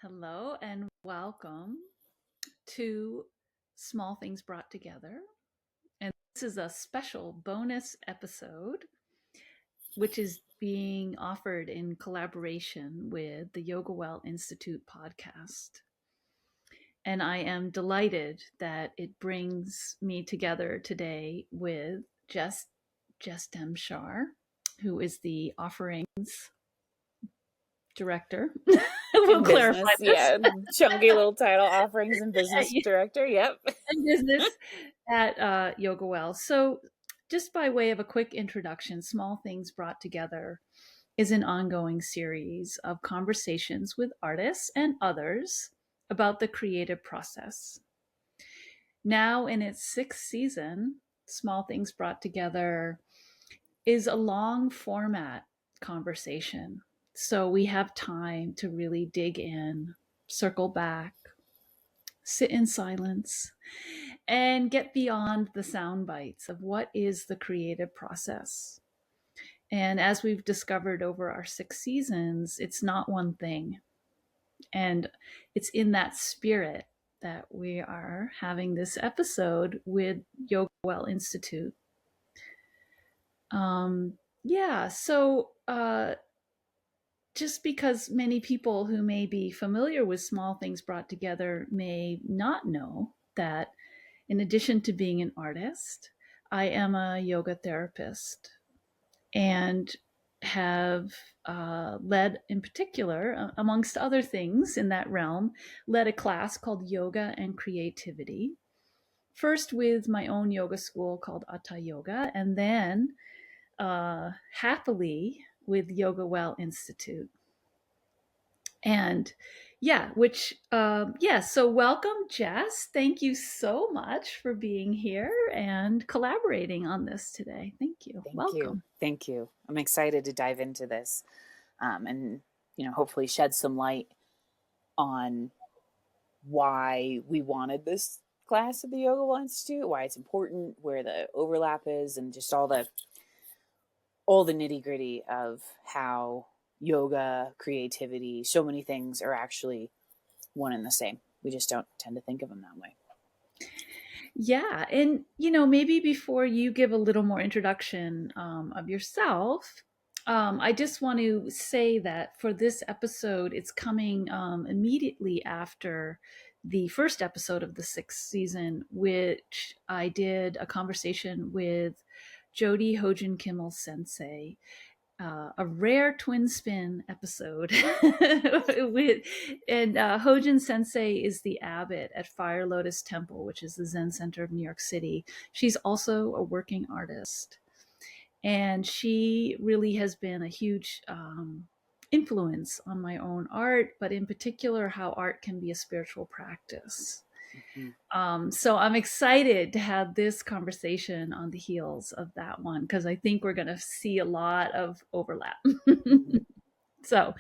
Hello and welcome to Small Things Brought Together. And this is a special bonus episode, which is being offered in collaboration with the Yoga Well Institute podcast. And I am delighted that it brings me together today with jess demshar, who is the offerings director. We'll In clarify business, this. yeah. Chunky little title, offerings and business director. Yep. And business at Yoga Well. So, just by way of a quick introduction, Small Things Brought Together is an ongoing series of conversations with artists and others about the creative process. Now, in its sixth season, Small Things Brought Together is a long format conversation. So, we have time to really dig in, circle back, sit in silence, and get beyond the sound bites of what is the creative process. And as we've discovered over our 6 seasons, it's not one thing. And it's in that spirit that we are having this episode with Yoga Well Institute. So just because many people who may be familiar with Small Things Brought Together may not know that in addition to being an artist, I am a yoga therapist and have led, in particular, amongst other things in that realm, led a class called Yoga and Creativity. First with my own yoga school called Atta Yoga, and then happily with Yoga Well Institute. And so welcome, Jess. Thank you so much for being here and collaborating on this today. Thank you. Welcome. Thank you. I'm excited to dive into this, and hopefully shed some light on why we wanted this class at the Yoga Well Institute, why it's important, where the overlap is, and just all the nitty gritty of how yoga, creativity, so many things are actually one and the same. We just don't tend to think of them that way. Yeah. And, maybe before you give a little more introduction of yourself, I just want to say that for this episode, it's coming immediately after the first episode of the 6th season, which I did a conversation with Jody Hojin Kimmel Sensei, a rare twin spin episode. And Hojin Sensei is the abbot at Fire Lotus Temple, which is the Zen center of New York City. She's also a working artist. And she really has been a huge influence on my own art, but in particular, how art can be a spiritual practice. So I'm excited to have this conversation on the heels of that one, because I think we're going to see a lot of overlap. So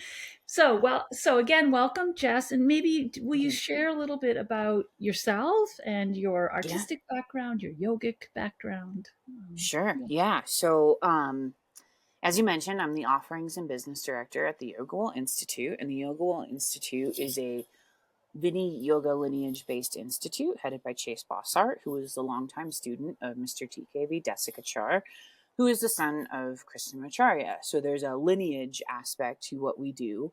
again, welcome, Jess. And maybe will you share a little bit about yourself and your artistic background, your yogic background? Sure. Yeah. So, as you mentioned, I'm the Offerings and Business Director at the Yoga Well Institute, and the Yoga Well Institute is a Vinny Yoga lineage-based institute headed by Chase Bossart, who is the longtime student of Mr. TKV Desikachar, who is the son of Krishnamacharya. So there's a lineage aspect to what we do.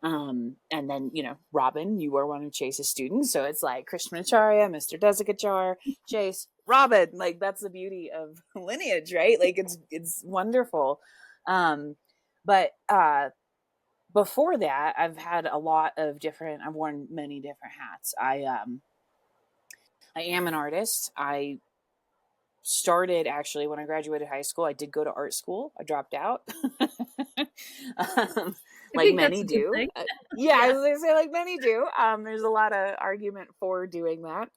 And then, Robyn, you are one of Chase's students. So it's like Krishnamacharya, Mr. Desikachar, Chase, Robyn. Like, that's the beauty of lineage, right? Like, it's wonderful. But before that, I've had a lot of I've worn many different hats. I am an artist. I started actually when I graduated high school. I did go to art school. I dropped out. Like many do. Yeah, I was going to say like many do. There's a lot of argument for doing that.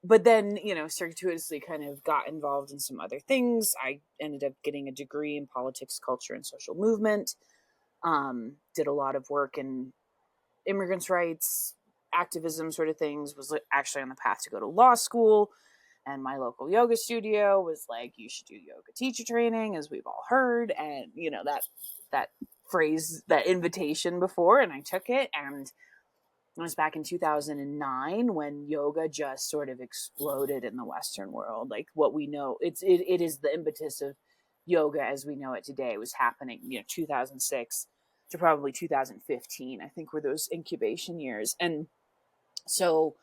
But then, circuitously kind of got involved in some other things. I ended up getting a degree in politics, culture, and social movement. Did a lot of work in immigrants' rights, activism sort of things, was actually on the path to go to law school. And my local yoga studio was like, you should do yoga teacher training, as we've all heard. And, that phrase, that invitation before, and I took it. And it was back in 2009 when yoga just sort of exploded in the Western world. Like what we know, it is the impetus of yoga as we know it today. It was happening, 2006 to probably 2015, I think, were those incubation years. And so,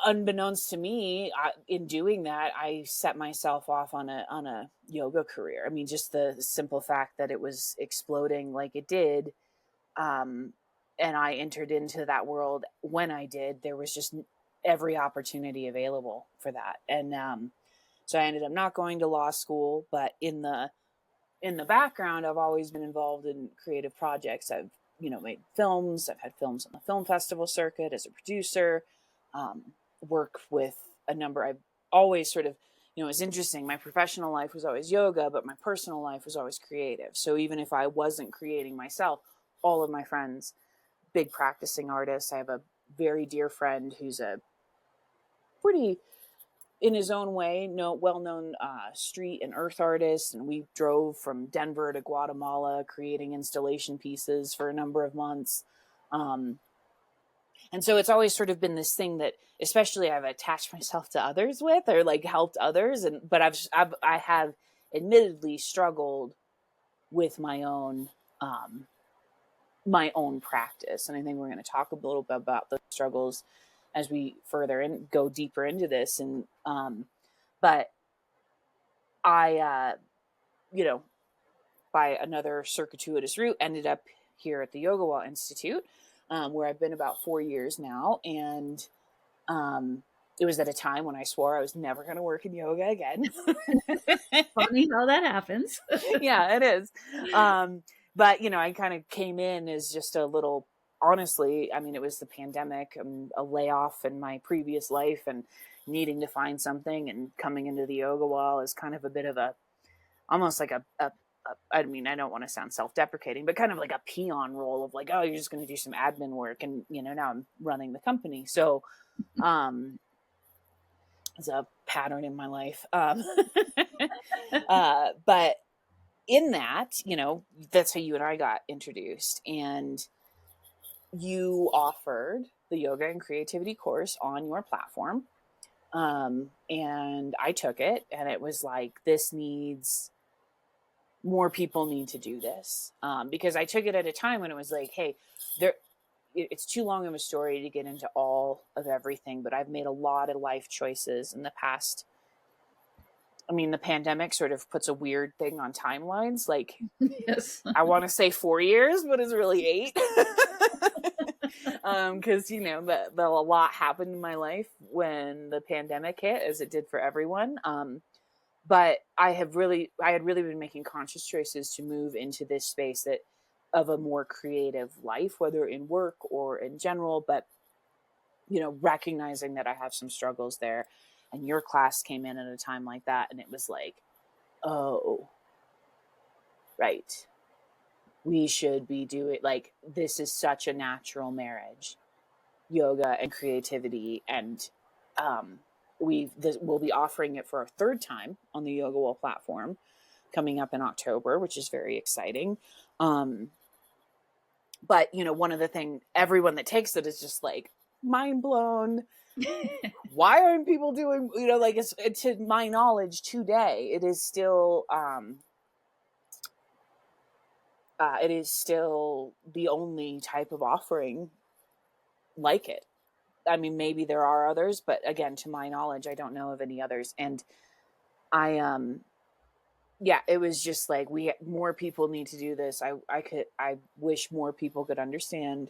unbeknownst to me, in doing that, I set myself off on a yoga career. I mean, just the simple fact that it was exploding like it did, and I entered into that world when I did. There was just every opportunity available for that, and so I ended up not going to law school. But in the background, I've always been involved in creative projects. I've made films. I've had films on the film festival circuit as a producer. Work with a number. I've always sort of, it's interesting. My professional life was always yoga, but my personal life was always creative. So even if I wasn't creating myself, all of my friends, big practicing artists. I have a very dear friend who's a pretty, in his own way, well-known street and earth artist, and we drove from Denver to Guatemala creating installation pieces for a number of months. And so it's always sort of been this thing that, especially, I've attached myself to others with, or like helped others, but I have admittedly struggled with my own practice, and I think we're going to talk a little bit about the struggles as we further and go deeper into this. And but I by another circuitous route ended up here at the Yoga Wall Institute, where I've been about 4 years now. And it was at a time when I swore I was never going to work in yoga again. Funny how that happens. Yeah, it is. But, I kind of came in as just a little, honestly, I mean, it was the pandemic, a layoff in my previous life, and needing to find something, and coming into the Yoga Wall is kind of a bit of almost like I mean, I don't want to sound self-deprecating, but kind of like a peon role of like, oh, you're just going to do some admin work. And, now I'm running the company. So, it's a pattern in my life. But in that, that's how you and I got introduced, and you offered the yoga and creativity course on your platform. And I took it, and it was like, more people need to do this. Because I took it at a time when it was like, hey, it's too long of a story to get into all of everything, but I've made a lot of life choices in the past. I mean, the pandemic sort of puts a weird thing on timelines. Like, Yes. I want to say 4 years, but it's really 8. Because, a lot happened in my life when the pandemic hit, as it did for everyone. But I had really been making conscious choices to move into this space of a more creative life, whether in work or in general, but, recognizing that I have some struggles there. And your class came in at a time like that, and it was like, oh, right. We should be doing, like, this is such a natural marriage, yoga and creativity. And we'll be offering it for a third time on the Yoga Wall platform coming up in October, which is very exciting. But, one of the things, everyone that takes it is just like mind blown. Why aren't people doing, like, it's to my knowledge today, it is still the only type of offering like it. I mean, maybe there are others, but again, to my knowledge, I don't know of any others. And it was just like, more people need to do this. I wish more people could understand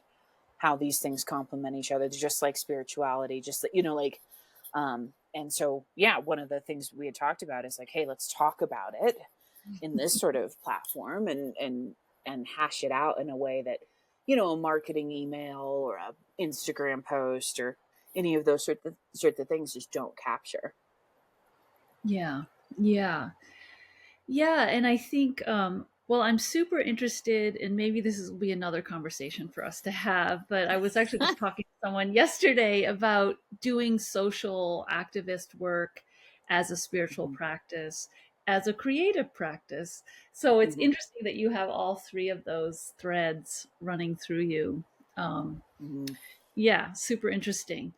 how these things complement each other, just like spirituality, just like, and so, one of the things we had talked about is like, hey, let's talk about it in this sort of platform, and hash it out in a way that, a marketing email or a Instagram post or any of those sort of things just don't capture. Yeah. Yeah. Yeah. And I think, well, I'm super interested, and maybe will be another conversation for us to have, but I was actually just talking to someone yesterday about doing social activist work as a spiritual Mm-hmm. practice. as a creative practice. So it's Mm-hmm. interesting that you have all three of those threads running through you. Um, Mm-hmm. yeah, super interesting.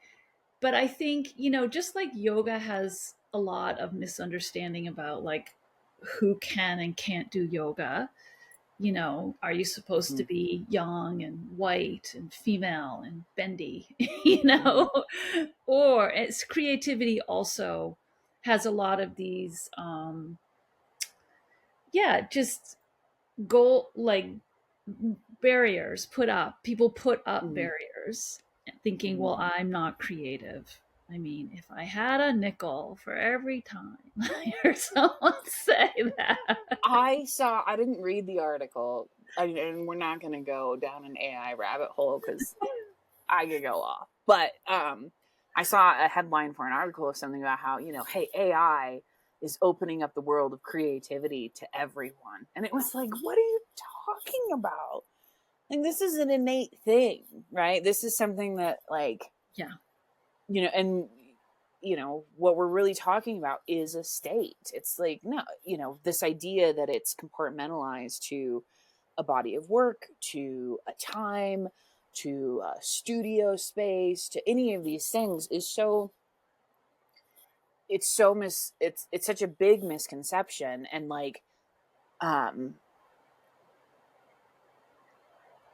But I think, just like yoga has a lot of misunderstanding about like who can and can't do yoga, are you supposed Mm-hmm. to be young and white and female and bendy, Mm-hmm. or it's creativity also has a lot of these, yeah, just goal like barriers put up. People put up Mm-hmm. barriers thinking, Mm-hmm. well, I'm not creative. I mean, if I had a nickel for every time I heard someone say that. I didn't read the article, and we're not going to go down an AI rabbit hole because I could go off. But I saw a headline for an article of something about how, hey, AI is opening up the world of creativity to everyone. And it was like, what are you talking about? Like, this is an innate thing, right? This is something that, like, Yeah. and what we're really talking about is a state. It's like, no, this idea that it's compartmentalized to a body of work, to a time, to a studio space, to any of these things is so, it's such a big misconception. And like, um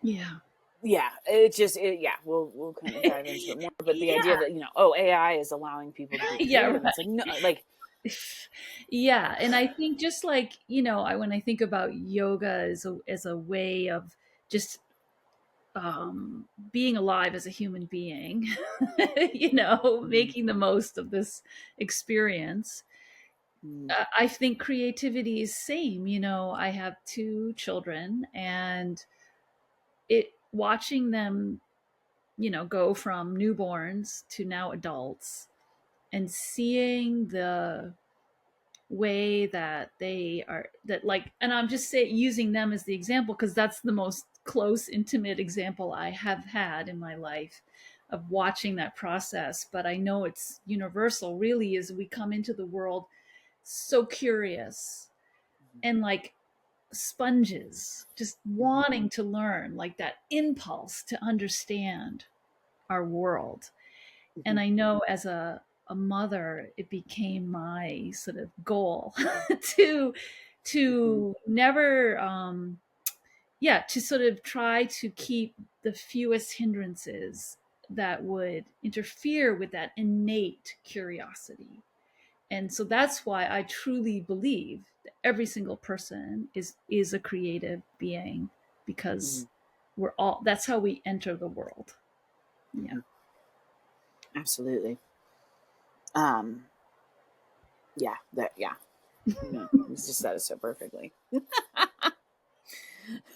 Yeah. yeah, yeah, we'll kind of dive into it more, but the idea Yeah. that, AI is allowing people to be Yeah. creative, it's like, no, like, Yeah, and I think just like, when I think about yoga as a way of just being alive as a human being, mm, making the most of this experience. mm, I think creativity is same. I have two children, and it watching them, go from newborns to now adults, and seeing the way that they are, that like, and I'm just using them as the example because that's the most close intimate example I have had in my life of watching that process. But I know it's universal really, is we come into the world so curious and like sponges, just mm, wanting to learn, like that impulse to understand our world. And mm, I know as a mother, it became my sort of goal to mm, never, yeah, to sort of try to keep the fewest hindrances that would interfere with that innate curiosity. And so that's why I truly believe that every single person is a creative being, because mm, we're all, that's how we enter the world. Yeah. mm. Absolutely. um yeah, you just said it so perfectly.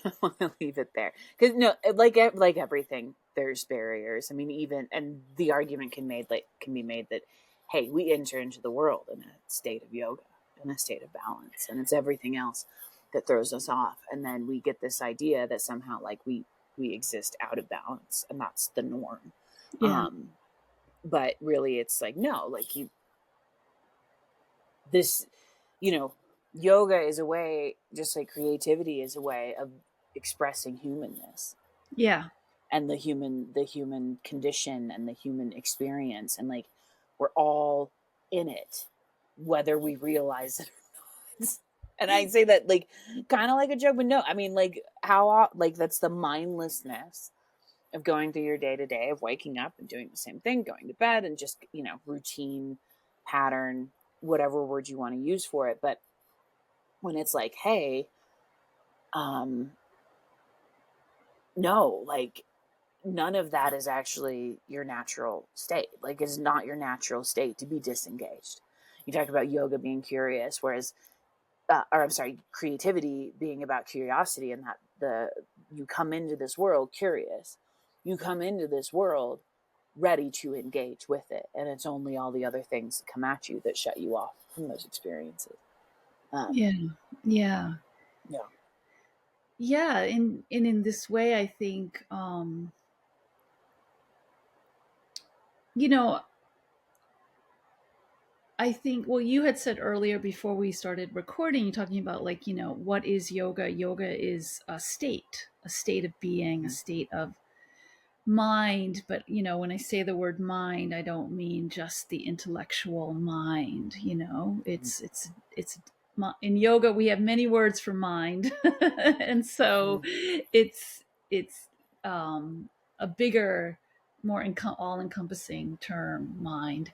I want to leave it there because, no, like everything, there's barriers. I mean, even, and the argument can be made that, hey, we enter into the world in a state of yoga, in a state of balance, and it's everything else that throws us off. And then we get this idea that somehow, like, we exist out of balance, and that's the norm. Yeah. um but really, it's like, no, like, this you know yoga is a way, just like creativity is a way of expressing humanness, Yeah. and the human condition and the human experience, and like, we're all in it, whether we realize it or not. And I say that, like, kind of like a joke, but no, I mean, like, like, that's the mindlessness of going through your day to day, of waking up and doing the same thing, going to bed, and just, routine, pattern, whatever word you want to use for it. But when it's like, hey, um no, like, none of that is actually your natural state. Like, it's not your natural state to be disengaged. You talk about yoga being curious, whereas, or I'm sorry, creativity being about curiosity, and that you come into this world curious. You come into this world ready to engage with it, and it's only all the other things that come at you that shut you off from those experiences. Yeah. Um, Yeah. yeah. Yeah. And in this way, I think, you know, I think, well, you had said earlier before we started recording, you're talking about like, what is yoga? Yoga is a state of being, a Mm-hmm. state of mind. But, when I say the word mind, I don't mean just the intellectual mind. It's in yoga, we have many words for mind. And so Mm-hmm. it's a bigger, more all encompassing term, mind.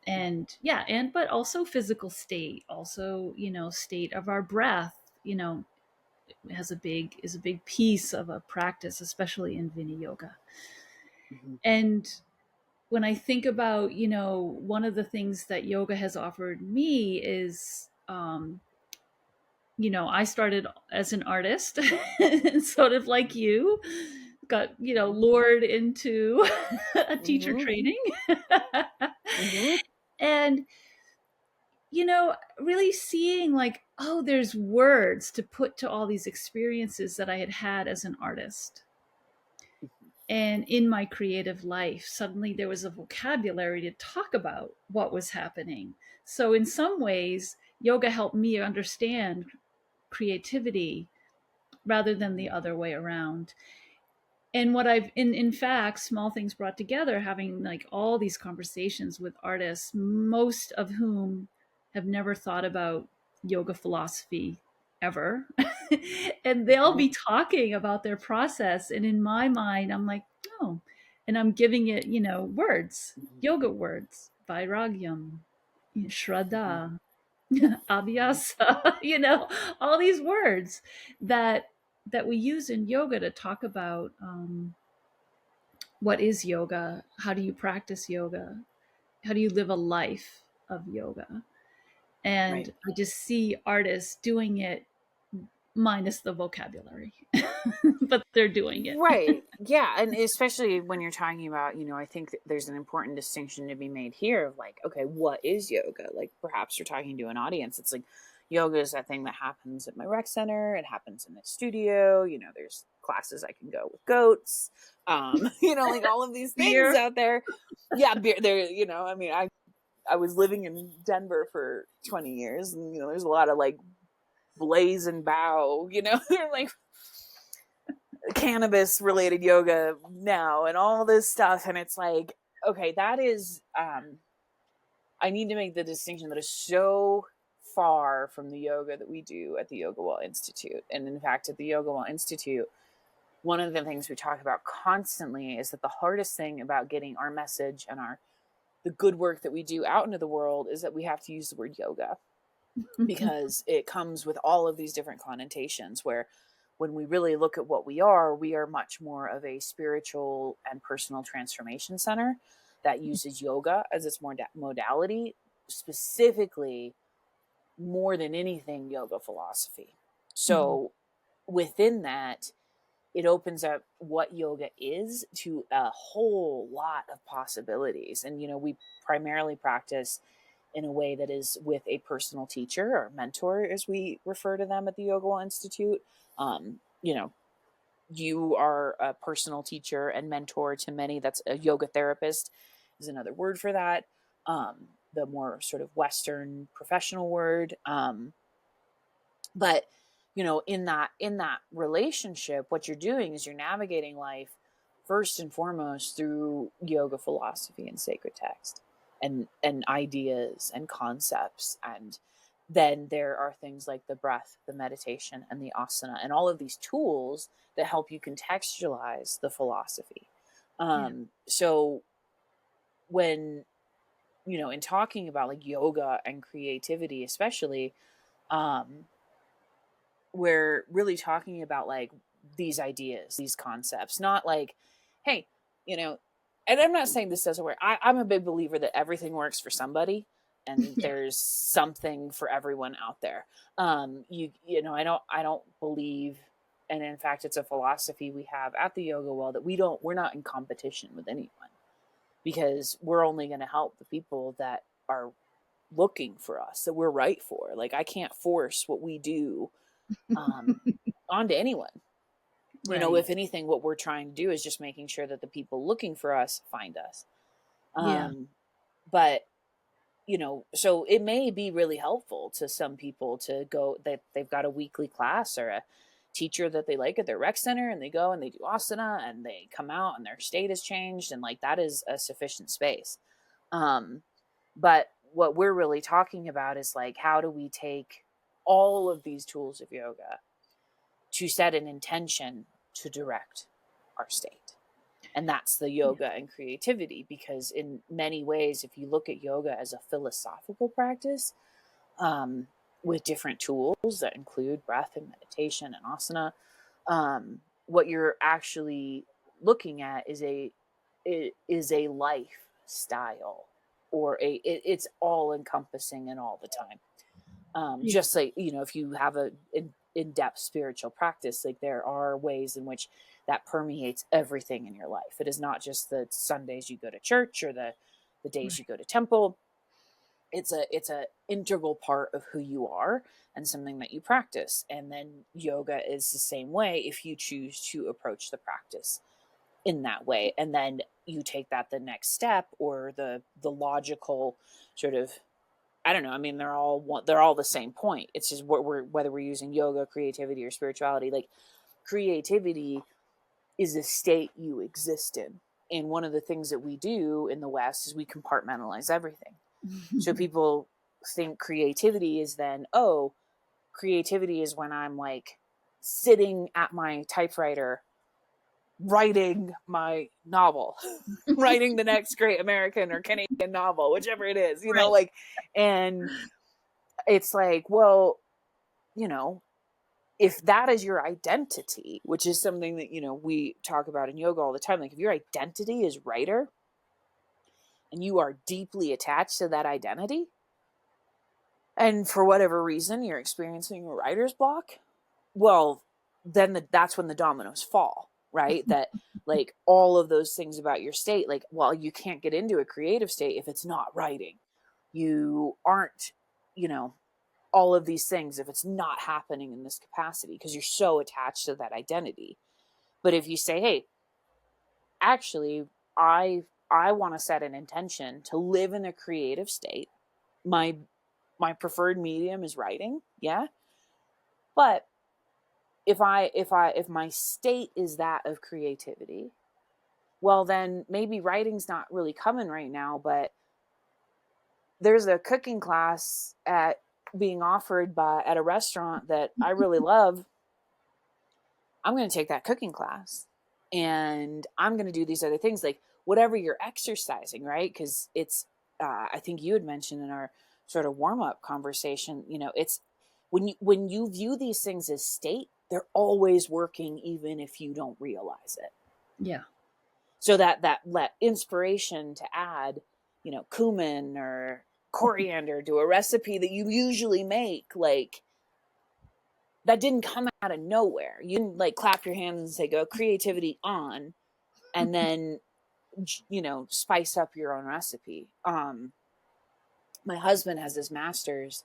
And yeah, but also physical state, also state of our breath, is a big piece of a practice, especially in Vini yoga. Mm-hmm. And when I think about, one of the things that yoga has offered me is, I started as an artist, sort of like you, got, lured into a teacher Mm-hmm. training. Mm-hmm. And really seeing like, oh, there's words to put to all these experiences that I had had as an artist. And in my creative life, suddenly there was a vocabulary to talk about what was happening. So, in some ways, yoga helped me understand creativity rather than the other way around. And what I've in fact, small things brought together, having like all these conversations with artists, most of whom have never thought about yoga philosophy ever. And they'll Mm-hmm. be talking about their process, and in my mind I'm like, oh, and I'm giving it, words, yoga words, vairagyam, Mm-hmm. shraddha, Mm-hmm. abhyasa, all these words that we use in yoga to talk about, what is yoga, how do you practice yoga, how do you live a life of yoga. Right. And I just see artists doing it minus the vocabulary, but they're doing it. Right. Yeah. And especially when you're talking about, I think that there's an important distinction to be made here of like, okay, what is yoga? Like perhaps you're talking to an audience. It's like yoga is that thing that happens at my rec center. It happens in the studio. There's classes I can go with goats. Like all of these things Beer. out there. Yeah. There, I was living in Denver for 20 years and, there's a lot of like blaze and bow, they're like cannabis related yoga now and all this stuff. And it's like, okay, that is, I need to make the distinction that is so far from the yoga that we do at the Yoga Wall Institute. And in fact, at the Yoga Wall Institute, one of the things we talk about constantly is that the hardest thing about getting our message and the good work that we do out into the world is that we have to use the word yoga, because it comes with all of these different connotations where when we really look at what we are much more of a spiritual and personal transformation center that uses yoga as its modality, specifically more than anything yoga philosophy. So within that, it opens up what yoga is to a whole lot of possibilities. And, we primarily practice in a way that is with a personal teacher or mentor, as we refer to them at the Yoga Wall Institute. You are a personal teacher and mentor to many. That's a yoga therapist is another word for that. The more sort of Western professional word. But in that relationship, what you're doing is you're navigating life first and foremost through yoga philosophy and sacred text and ideas and concepts. And then there are things like the breath, the meditation, and the asana, and all of these tools that help you contextualize the philosophy. Yeah. So when in talking about like yoga and creativity especially, um we're really talking about like these ideas, these concepts, not like, hey, you know, and I'm not saying this doesn't work. I'm a big believer that everything works for somebody and Yeah. there's something for everyone out there. I don't believe, and in fact, it's a philosophy we have at the Yoga Wall that we're not in competition with anyone, because we're only going to help the people that are looking for us, that we're right for. Like I can't force what we do um, onto anyone. Right. If anything, what we're trying to do is just making sure that the people looking for us find us. Yeah. But so it may be really helpful to some people to go, that they've got a weekly class or a teacher that they like at their rec center, and they go and they do asana and they come out and their state has changed, and like that is a sufficient space. um but what we're really talking about is like, how do we take all of these tools of yoga to set an intention to direct our state? And that's the Yeah. yoga and creativity, because in many ways, if you look at yoga as a philosophical practice, um, with different tools that include breath and meditation and asana, what you're actually looking at is a lifestyle, or it's all encompassing and all the time. Yeah. Just like, if you have a in-depth spiritual practice, like there are ways in which that permeates everything in your life. It is not just the Sundays you go to church or the days you Right. go to temple. It's a integral part of who you are and something that you practice. And then yoga is the same way if you choose to approach the practice in that way, and then you take that the next step, or the logical sort of, I don't know. I mean, they're all the same point. It's just whether we're using yoga, creativity, or spirituality. Like, creativity is a state you exist in. And one of the things that we do in the West is we compartmentalize everything. So people think creativity is then, oh, creativity is when I'm like sitting at my typewriter writing my novel, writing the next great American or Canadian novel, whichever it is, Right. like, and it's like, well, you know, if that is your identity, which is something that, we talk about in yoga all the time, like if your identity is writer and you are deeply attached to that identity, and for whatever reason you're experiencing a writer's block, well, then that's when the dominoes fall, right? That like all of those things about your state, like, well, you can't get into a creative state if it's not writing. You aren't, you know, all of these things if it's not happening in this capacity, because you're so attached to that identity. But if you say, hey, actually, I want to set an intention to live in a creative state. My preferred medium is writing, yeah. But if my state is that of creativity, well, then maybe writing's not really coming right now, but there's a cooking class being offered at a restaurant that I really love. I'm going to take that cooking class, and I'm going to do these other things, like whatever you're exercising, right? Because it's, I think you had mentioned in our sort of warm up conversation, it's when you view these things as state, they're always working, even if you don't realize it. Yeah. So that inspiration to add, cumin or coriander to a recipe that you usually make, like, that didn't come out of nowhere. You didn't like clap your hands and say, go creativity on, and then, spice up your own recipe. My husband has his master's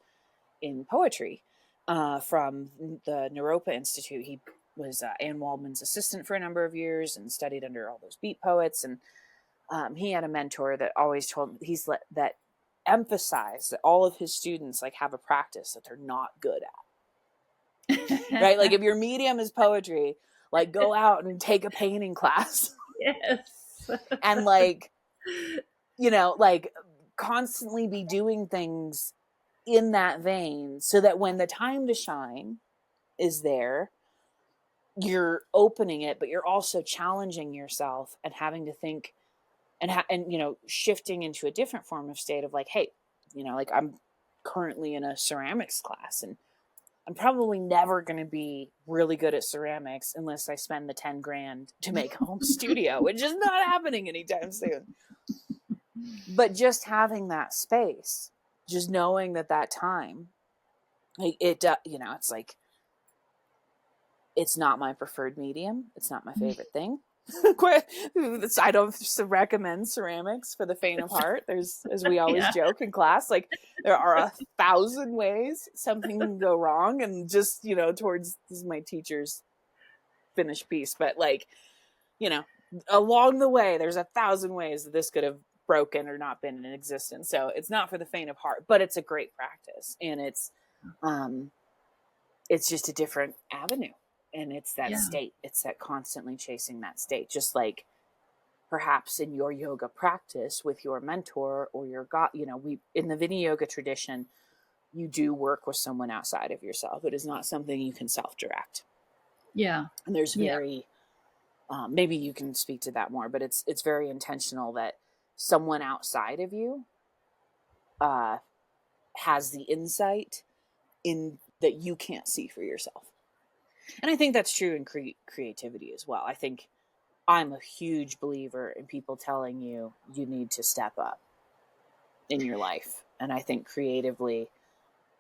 in poetry from the Naropa Institute. He was Anne Waldman's assistant for a number of years and studied under all those beat poets. And he had a mentor that always told him, that emphasized that all of his students like have a practice that they're not good at, right? Like if your medium is poetry, like go out and take a painting class Yes. and like, like constantly be doing things in that vein, so that when the time to shine is there, you're opening it, but you're also challenging yourself and having to think and shifting into a different form of state of like, hey, like I'm currently in a ceramics class, and I'm probably never going to be really good at ceramics unless I spend the 10 grand to make a home studio, which is not happening anytime soon. But just having that space, just knowing that time, like it's like, it's not my preferred medium. It's not my favorite thing. I don't recommend ceramics for the faint of heart. There's, as we always Yeah. joke in class, like there are 1,000 ways something can go wrong. And just, towards, this is my teacher's finished piece, but like, along the way, there's 1,000 ways that this could have broken or not been in existence. So it's not for the faint of heart, but it's a great practice, and it's just a different avenue, and it's that Yeah. state. It's that constantly chasing that state, just like perhaps in your yoga practice with your mentor or your god. We in the Vini yoga tradition, you do work with someone outside of yourself. It is not something you can self-direct. Yeah. And there's Yeah. very maybe you can speak to that more, but it's very intentional that someone outside of you uh, has the insight in that you can't see for yourself. And I think that's true in creativity as well. I think I'm a huge believer in people telling you you need to step up in your life. And I think creatively,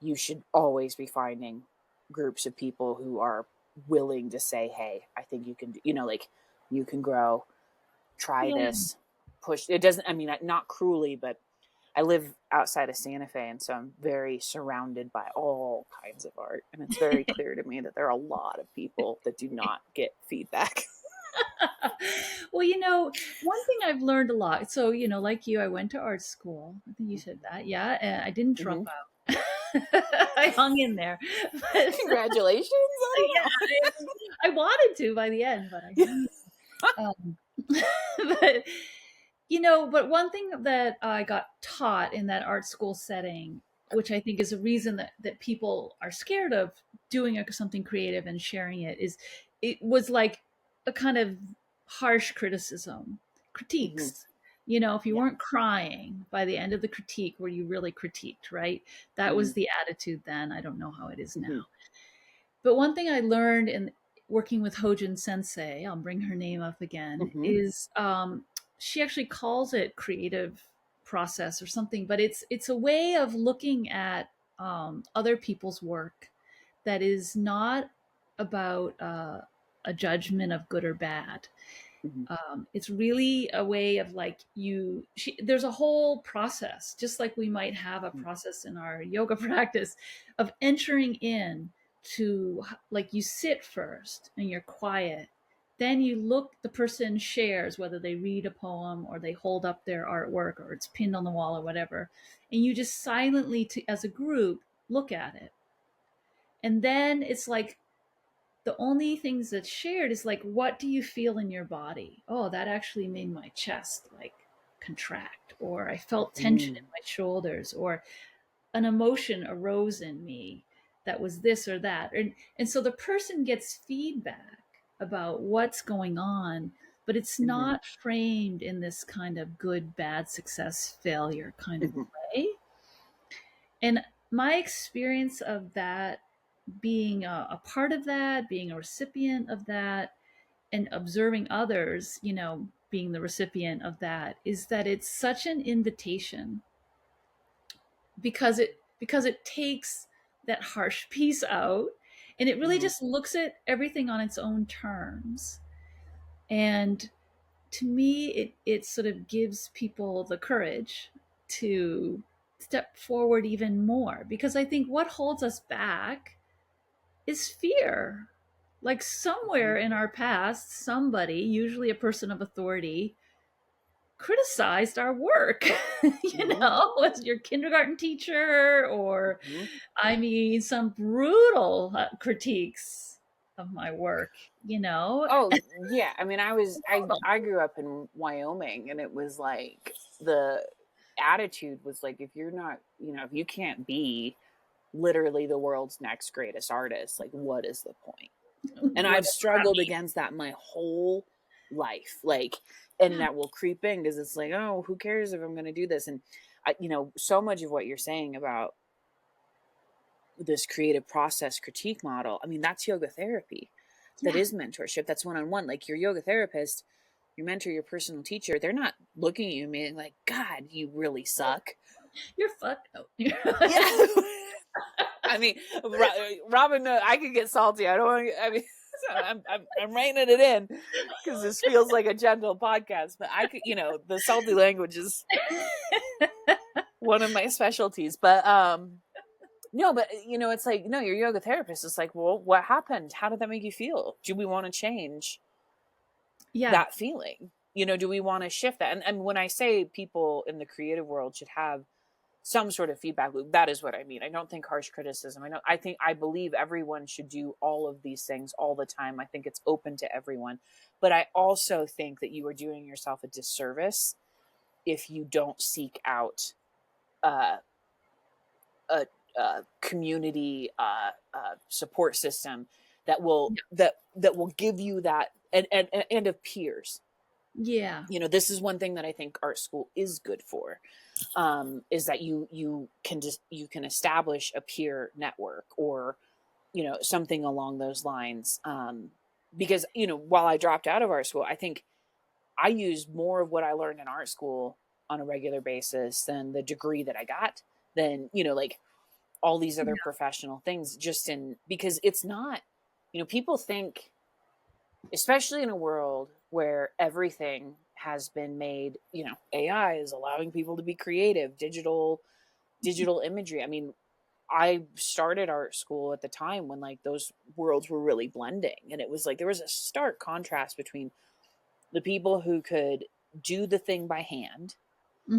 you should always be finding groups of people who are willing to say, hey, I think you can, like you can grow, try Yeah. this, push. It doesn't, I mean, not cruelly, but I live outside of Santa Fe, and so I'm very surrounded by all kinds of art. And it's very clear to me that there are a lot of people that do not get feedback. Well, one thing I've learned a lot. So, like you, I went to art school. I think you said that. Yeah. And I didn't drop Mm-hmm. out. I hung in there. But, Congratulations. I don't know. I wanted to by the end, but I didn't. Um, but, but one thing that I got taught in that art school setting, which I think is a reason that people are scared of doing something creative and sharing it, is it was like a kind of harsh criticism, Mm-hmm. critiques. If you Yeah. weren't crying by the end of the critique where you really critiqued, right? That Mm-hmm. was the attitude then. I don't know how it is Mm-hmm. now. But one thing I learned in working with Hojin Sensei, I'll bring her name up again, Mm-hmm. is she actually calls it creative process or something, but it's a way of looking at other people's work that is not about a judgment of good or bad. Mm-hmm. It's really a way of like there's a whole process, just like we might have a process in our yoga practice of entering in to, like, you sit first and you're quiet, then you look, the person shares, whether they read a poem or they hold up their artwork or it's pinned on the wall or whatever, and you just silently as a group look at it, and then it's like the only things that's shared is like, what do you feel in your body? Oh, that actually made my chest like contract, or I felt tension Mm-hmm. in my shoulders, or an emotion arose in me that was this or that. And so the person gets feedback about what's going on, but it's Mm-hmm. not framed in this kind of good, bad, success, failure kind of Mm-hmm. way. And my experience of that, being a part of that, being a recipient of that, and observing others, being the recipient of that, is that it's such an invitation, because it takes that harsh piece out, and it really Mm-hmm. just looks at everything on its own terms. And to me, it sort of gives people the courage to step forward even more, because I think what holds us back is fear. Like, somewhere in our past, somebody, usually a person of authority, criticized our work. Mm-hmm. Was your kindergarten teacher, or, Mm-hmm. I mean, some brutal critiques of my work, Oh yeah, I mean, I grew up in Wyoming, and it was like the attitude was like, if you're not, if you can't be literally the world's next greatest artist, like what is the point? And What I've does that struggled mean? against that my whole life, like, and that will creep in because it's like, oh, who cares if I'm going to do this? And so much of what you're saying about this creative process critique model, I mean, that's yoga therapy. That Yeah, is mentorship. That's one-on-one. Like, your yoga therapist, your mentor, your personal teacher, they're not looking at you and being like, God, you really suck. you're fucked up. Yeah. I mean, Robyn, I could get salty. I don't want to, I mean, so I'm reining it in because this feels like a gentle podcast, but I could, the salty language is one of my specialties, but, no, but it's like, no, your yoga therapist is like, well, what happened? How did that make you feel? Do we want to change Yeah. that feeling? do we want to shift that? And when I say people in the creative world should have some sort of feedback loop, that is what I mean. I don't think harsh criticism. I believe everyone should do all of these things all the time. I think it's open to everyone. But I also think that you are doing yourself a disservice if you don't seek out uh, a, a community support system that will give you that, and of peers. Yeah. This is one thing that I think art school is good for, is that you can establish a peer network, or something along those lines. Because while I dropped out of art school, I think I used more of what I learned in art school on a regular basis than the degree that I got, than like all these other Yeah. professional things, just in because it's not, people think, especially in a world where everything has been made, AI is allowing people to be creative, digital imagery. I mean, I started art school at the time when like those worlds were really blending, and it was like there was a stark contrast between the people who could do the thing by hand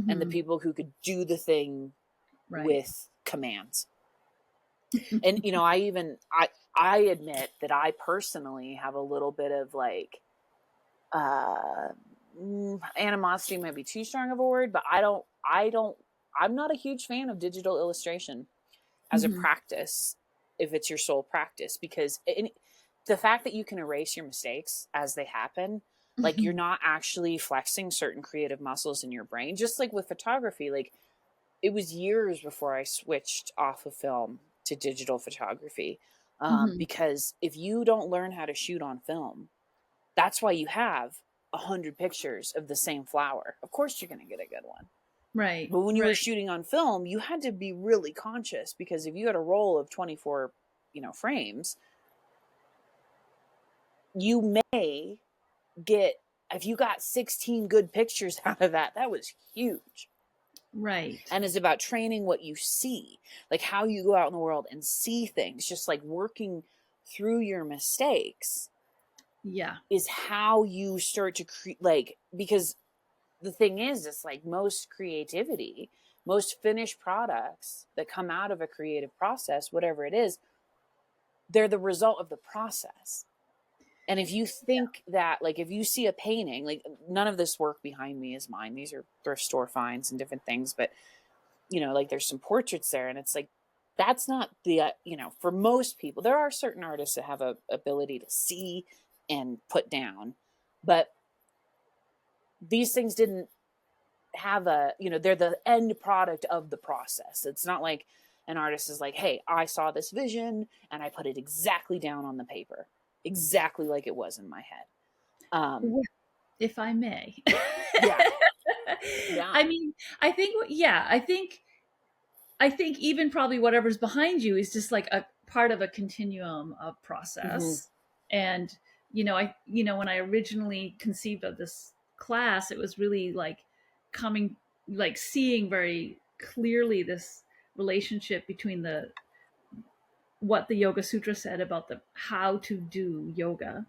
and the Mm-hmm. people who could do the thing Right. with commands. And I admit that I personally have a little bit of like uh animosity might be too strong of a word, but I'm not a huge fan of digital illustration as a Mm-hmm. practice, if it's your sole practice, because the fact that you can erase your mistakes as they happen, like you're not actually flexing certain creative muscles in your brain. Just like with photography, like it was years before I switched off of film to digital photography, Mm-hmm. because if you don't learn how to shoot on film, that's why you have 100 pictures of the same flower. Of course you're going to get a good one. Right. But when you were Right. shooting on film, you had to be really conscious, because if you had a roll of 24, frames, you may get, if you got 16 good pictures out of that, that was huge. Right. And it's about training what you see, like how you go out in the world and see things, just like working through your mistakes Yeah. is how you start to create, like, because the thing is, it's like most creativity, most finished products that come out of a creative process, whatever it is, they're the result of the process. And if you think that, like, if you see a painting, like, none of this work behind me is mine. These are thrift store finds and different things. But, like there's some portraits there. And it's like, that's not the, for most people, there are certain artists that have a ability to see and put down. But these things didn't have a, they're the end product of the process. It's not like an artist is like, hey, I saw this vision and I put it exactly down on the paper, exactly like it was in my head. um Well, if I may. yeah, yeah. I mean, I think even probably whatever's behind you is just like a part of a continuum of Mm-hmm. process. And when I originally conceived of this class, it was really like coming, like seeing very clearly this relationship between the what the Yoga Sutra said about the how to do yoga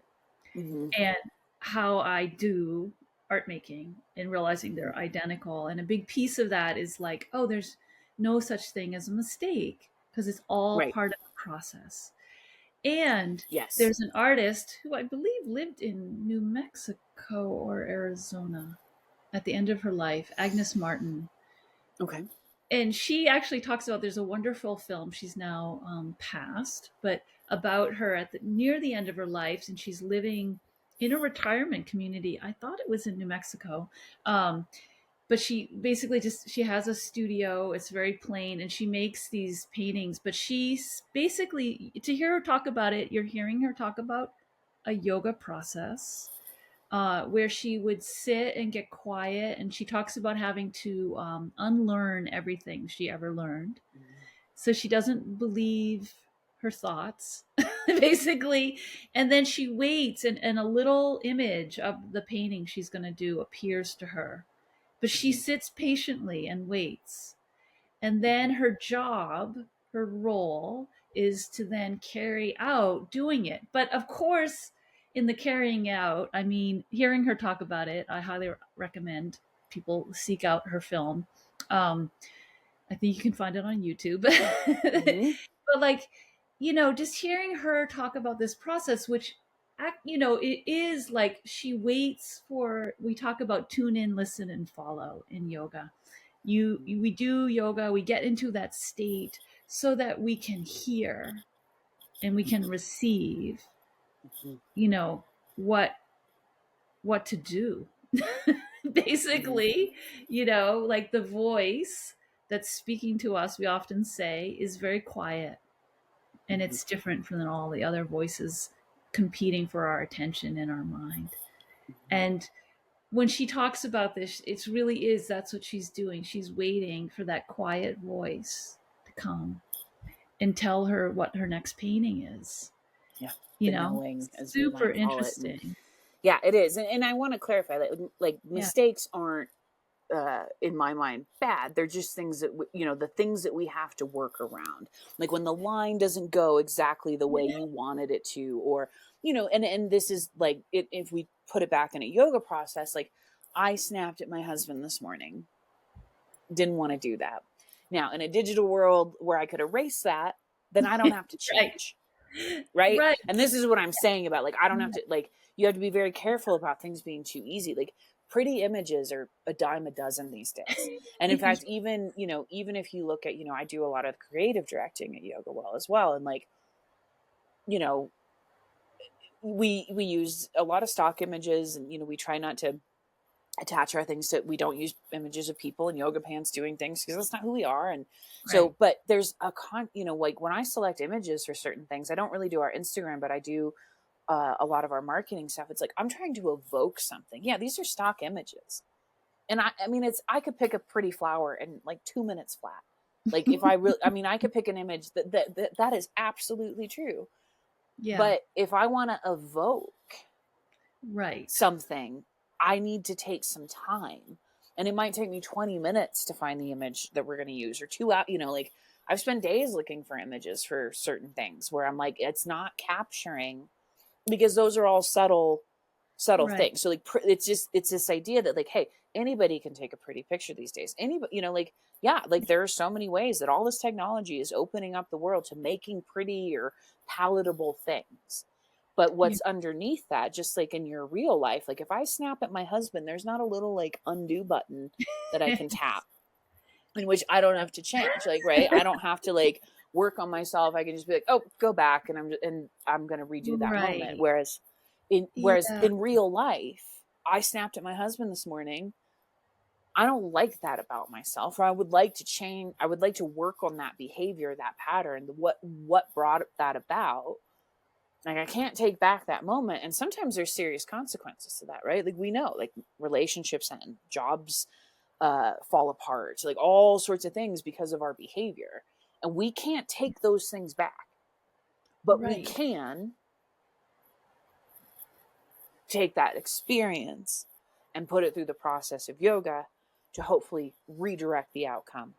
Mm-hmm. and how I do art making, and realizing they're identical. And a big piece of that is like, oh, there's no such thing as a mistake because it's all Right. part of the process. And Yes. there's an artist who I believe lived in New Mexico or Arizona at the end of her life, Agnes Martin. Okay. And she actually talks about, there's a wonderful film, she's now passed, but about her at near the end of her life, and she's living in a retirement community. I thought it was in New Mexico. But she basically just, she has a studio, it's very plain, and she makes these paintings. But she's basically, to hear her talk about it, you're hearing her talk about a yoga process, where she would sit and get quiet. And she talks about having to unlearn everything she ever learned. So she doesn't believe her thoughts, basically. And then she waits, and a little image of the painting she's going to do appears to her. But she Mm-hmm. sits patiently and waits. And then her job, her role, is to then carry out doing it. But of course, in the carrying out, I mean, hearing her talk about it, I highly recommend people seek out her film. Um, I think you can find it on YouTube. Mm-hmm. But like, just hearing her talk about this process, which it is like she waits for, we talk about tune in, listen, and follow in yoga. We do yoga, we get into that state so that we can hear and we can receive, Mm-hmm. you know, what to do. Mm-hmm. Basically, like the voice that's speaking to us, we often say, is very quiet, and Mm-hmm. it's different from all the other voices competing for our attention in our mind. And when she talks about this, it's really is, that's what she's doing. She's waiting for that quiet voice to come and tell her what her next painting is. Yeah, the knowing, as we Super might call it. And interesting. yeah, it is. And I want to clarify that, like, Yeah. mistakes aren't, in my mind, bad. They're just things that the things that we have to work around. Like when the line doesn't go exactly the way you wanted it to, or and this is like if we put it back in a yoga process, like I snapped at my husband this morning. Didn't want to do that. Now, in a digital world where I could erase that, then I don't have to Right. change. Right. Right. And this is what I'm saying about, like, I don't have Yeah. to, like, you have to be very careful about things being too easy. Like, pretty images are a dime a dozen these days. And in fact, even if you look at, I do a lot of creative directing at Yoga Well as well. And like, you know, we use a lot of stock images, and we try not to attach our things to, we don't use images of people in yoga pants doing things, because that's not who we are. And Right. so, but there's like when I select images for certain things, I don't really do our Instagram, but I do a lot of our marketing stuff. It's like, I'm trying to evoke something. Yeah, these are stock images. And I mean, I could pick a pretty flower in like 2 minutes flat. Like if I really, I mean, I could pick an image that is absolutely true. Yeah. But if I want to evoke Right. something, I need to take some time. And it might take me 20 minutes to find the image that we're going to use, or 2 hours. Like I've spent days looking for images for certain things where I'm like, it's not capturing, because those are all subtle Right. things. So like, it's this idea that, like, hey, anybody can take a pretty picture these days. Anybody, like, yeah, like there are so many ways that all this technology is opening up the world to making pretty or palatable things. But Yeah. what's underneath that, just like in your real life, like if I snap at my husband, there's not a little like undo button that I can tap, in which I don't have to change. Like, right, I don't have to like work on myself. I can just be like, oh, go back, and I'm going to redo that moment. Right. Whereas Yeah. in real life, I snapped at my husband this morning. I don't like that about myself, or I would like to change. I would like to work on that behavior, that pattern, what brought that about. Like, I can't take back that moment, and sometimes there's serious consequences to that, right? Like, we know, like, relationships end, jobs fall apart, like all sorts of things because of our behavior, and we can't take those things back, but we Right. can take that experience and put it through the process of yoga to hopefully redirect the outcome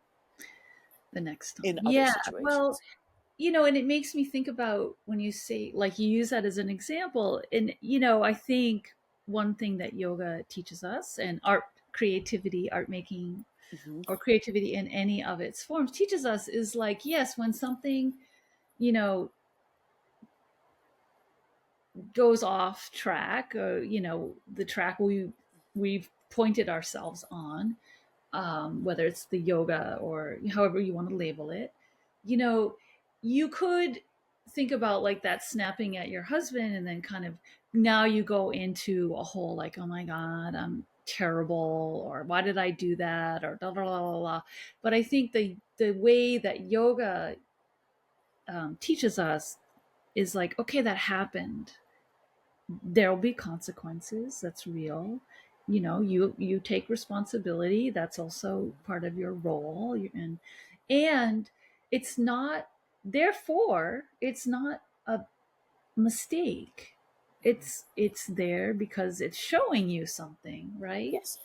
The next time. in other Yeah. Well, situations. and it makes me think about when you say, like, you use that as an example. And, I think one thing that yoga teaches us, and art, creativity, art making, Mm-hmm. or creativity in any of its forms teaches us, is like, yes, when something, you know, goes off track, or, the track we've pointed ourselves on, whether it's the yoga or however you want to label it, you know, you could think about like that snapping at your husband, and then kind of now you go into a whole like, oh my God, I'm terrible, or why did I do that, or blah, blah, blah, blah, blah. But I think the way that yoga teaches us is like, okay, that happened. There'll be consequences. That's real. You take responsibility. That's also part of your role. And it's not, therefore it's not a mistake. It's there because it's showing you something, right? Yes.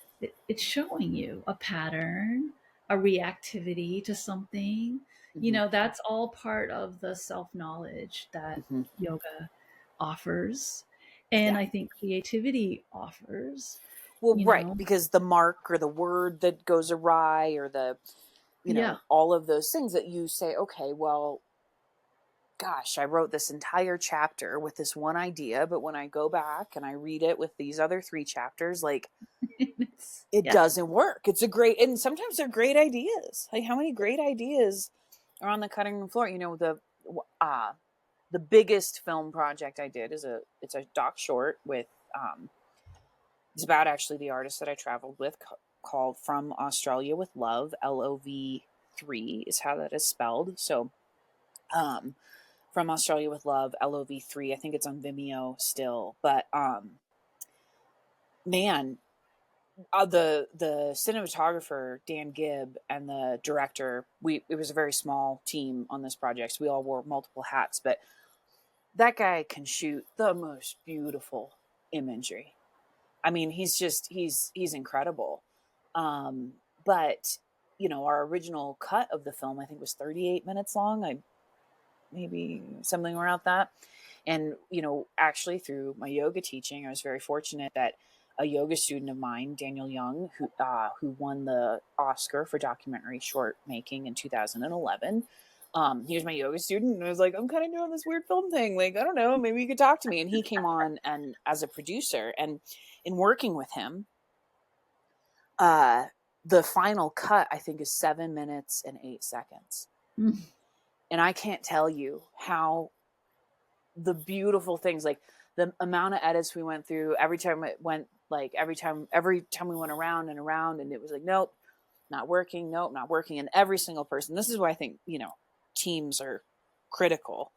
It's showing you a pattern, a reactivity to something. Mm-hmm. That's all part of the self knowledge that Mm-hmm. yoga offers. And Yeah. I think creativity offers, Well, you right, know, because the mark or the word that goes awry or the, yeah. all of those things that you say, okay, well, gosh, I wrote this entire chapter with this one idea, but when I go back and I read it with these other 3 chapters, like it Yeah. doesn't work. It's a great, and sometimes they're great ideas. Like how many great ideas are on the cutting room floor? Uh, the biggest film project I did it's a doc short with, it's about actually the artist that I traveled with called From Australia with Love, LOV3 is how that is spelled. So, um, From Australia with Love, LOV3. I think it's on Vimeo still, but man, the cinematographer Dan Gibb and the director, it was a very small team on this project. So we all wore multiple hats, but that guy can shoot the most beautiful imagery. I mean, he's incredible. Um, but our original cut of the film I think was 38 minutes long. I maybe something around that. And, actually through my yoga teaching, I was very fortunate that a yoga student of mine, Daniel Young, who won the Oscar for documentary short making in 2011, he was my yoga student, and I was like, I'm kind of doing this weird film thing. Like, I don't know, maybe you could talk to me. And he came on and as a producer, and in working with him, uh, the final cut I think is 7 minutes and 8 seconds. Mm. And I can't tell you how the beautiful things, like the amount of edits we went through every time it went, like every time we went around and around, and it was like, nope, not working, nope, not working. And every single person, this is why I think teams are critical,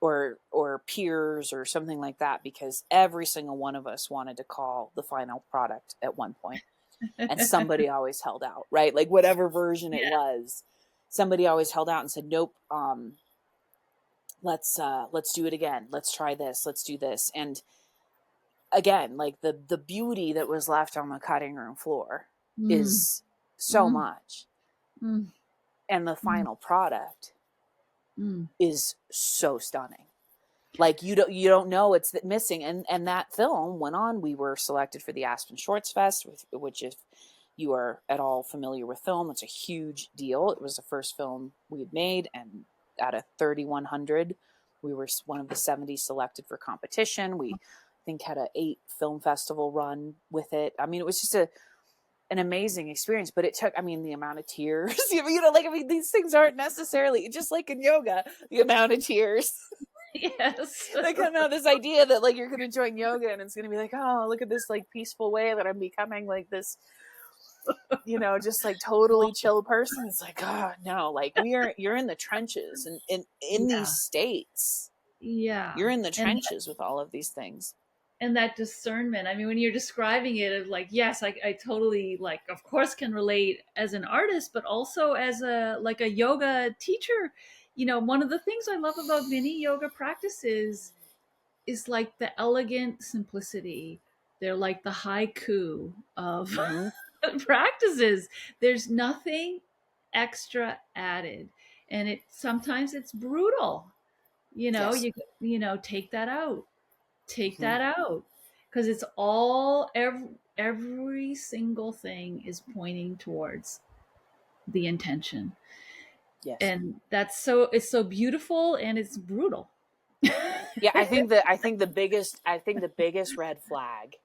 or peers or something like that, because every single one of us wanted to call the final product at one point, and somebody always held out, right? Like whatever version it Yeah. was, somebody always held out and said, nope, let's do it again, let's try this, let's do this. And again, like the beauty that was left on the cutting room floor Mm. is so Mm. much, Mm. and the Mm. final product Mm. is so stunning. Like you don't know it's missing. And that film went on. We were selected for the Aspen Shorts Fest, which, if you are at all familiar with film, it's a huge deal. It was the first film we had made, and out of 3,100, we were one of the 70 selected for competition. We, I think, had a 8 film festival run with it. I mean, it was just an amazing experience, but it took, I mean, the amount of tears, these things aren't necessarily just like in yoga, the amount of tears. Yes. They come out this idea that like you're going to join yoga and it's going to be like, oh, look at this like peaceful way that I'm becoming like this, just like totally chill person. It's like, oh no, like you're in the trenches, and in these Yeah. states, Yeah. you're in the And trenches with all of these things. that discernment. I mean, when you're describing it, of like, yes, I totally, like, of course, can relate as an artist, but also as a yoga teacher. One of the things I love about many yoga practices is like the elegant simplicity. They're like the haiku of Mm-hmm. practices. There's nothing extra added, and sometimes it's brutal. Yes. Take that out, take Mm-hmm. that out, because it's all every single thing is pointing towards the intention, Yes. and it's so beautiful and it's brutal. Yeah, I think the biggest red flag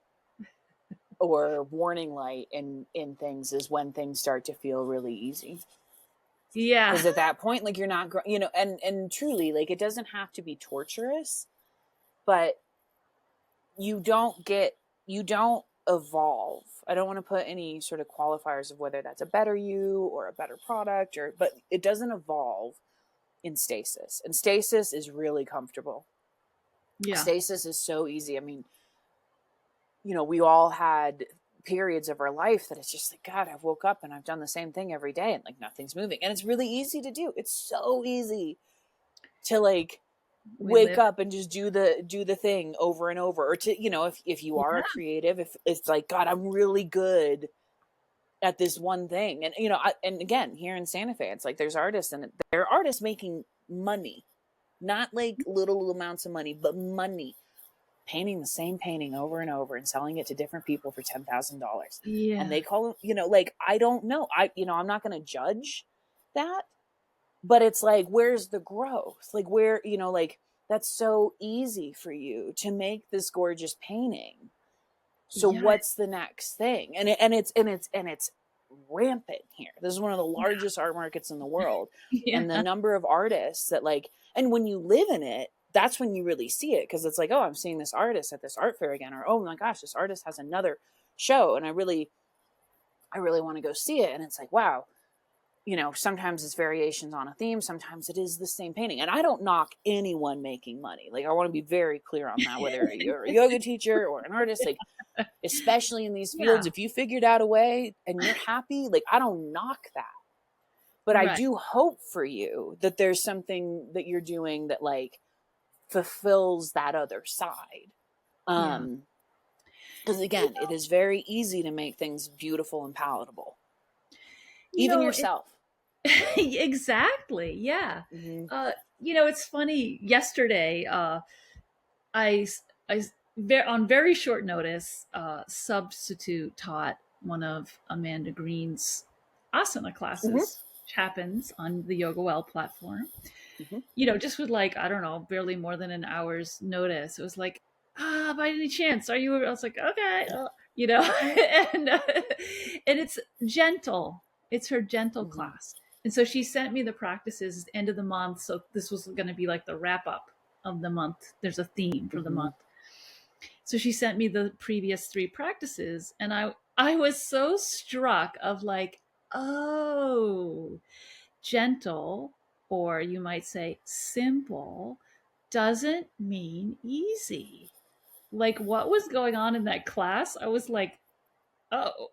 or warning light in things is when things start to feel really easy. Yeah. Because at that point, like you're not, and truly, like it doesn't have to be torturous, but you don't evolve. I don't want to put any sort of qualifiers of whether that's a better you or a better product, but it doesn't evolve in stasis. And stasis is really comfortable. Yeah. Stasis is so easy. I mean, we all had periods of our life that it's just like, God, I've woke up and I've done the same thing every day and like nothing's moving. And it's really easy to do. It's so easy to like We wake live. up and just do the thing over and over, or to if you are a Yeah. creative, if it's like, God, I'm really good at this one thing. And and again, here in Santa Fe, it's like there's artists, and there are artists making money, not like little amounts of money, but money painting the same painting over and over and selling it to different people for $10,000. And Yeah. they call it, like, I don't know. I'm not going to judge that, but it's like, where's the growth? Like, where, like, that's so easy for you to make this gorgeous painting. So Yeah. what's the next thing? And it's rampant here. This is one of the largest art markets in the world. And the Yeah. number of artists that, like, and when you live in it, that's when you really see it. Cause it's like, oh, I'm seeing this artist at this art fair again, or, oh my gosh, this artist has another show. And I really want to go see it. And it's like, wow, sometimes it's variations on a theme. Sometimes it is the same painting. And I don't knock anyone making money. Like, I want to be very clear on that, whether you're a yoga teacher or an artist, like, especially in these fields, Yeah. if you figured out a way and you're happy, like, I don't knock that. But I Right. do hope for you that there's something that you're doing that, like, fulfills that other side. Yeah. Because You again, it is very easy to make things beautiful and palatable, you even know, yourself. exactly. Yeah. Mm-hmm. It's funny. Yesterday, I, s- I s- on very short notice, substitute taught one of Amanda Green's asana Mm-hmm. classes, which happens on the Yoga Well platform. Mm-hmm. Just with like, I don't know, barely more than an hour's notice. It was like, by any chance, are you? I was like, okay, and and it's gentle. It's her gentle Mm-hmm. class, and so she sent me the practices at the end of the month. So this was going to be like the wrap up of the month. There's a theme for the Mm-hmm. month. So she sent me the previous 3 practices, and I was so struck of like, oh, gentle, or you might say simple, doesn't mean easy. Like, what was going on in that class? I was like, oh,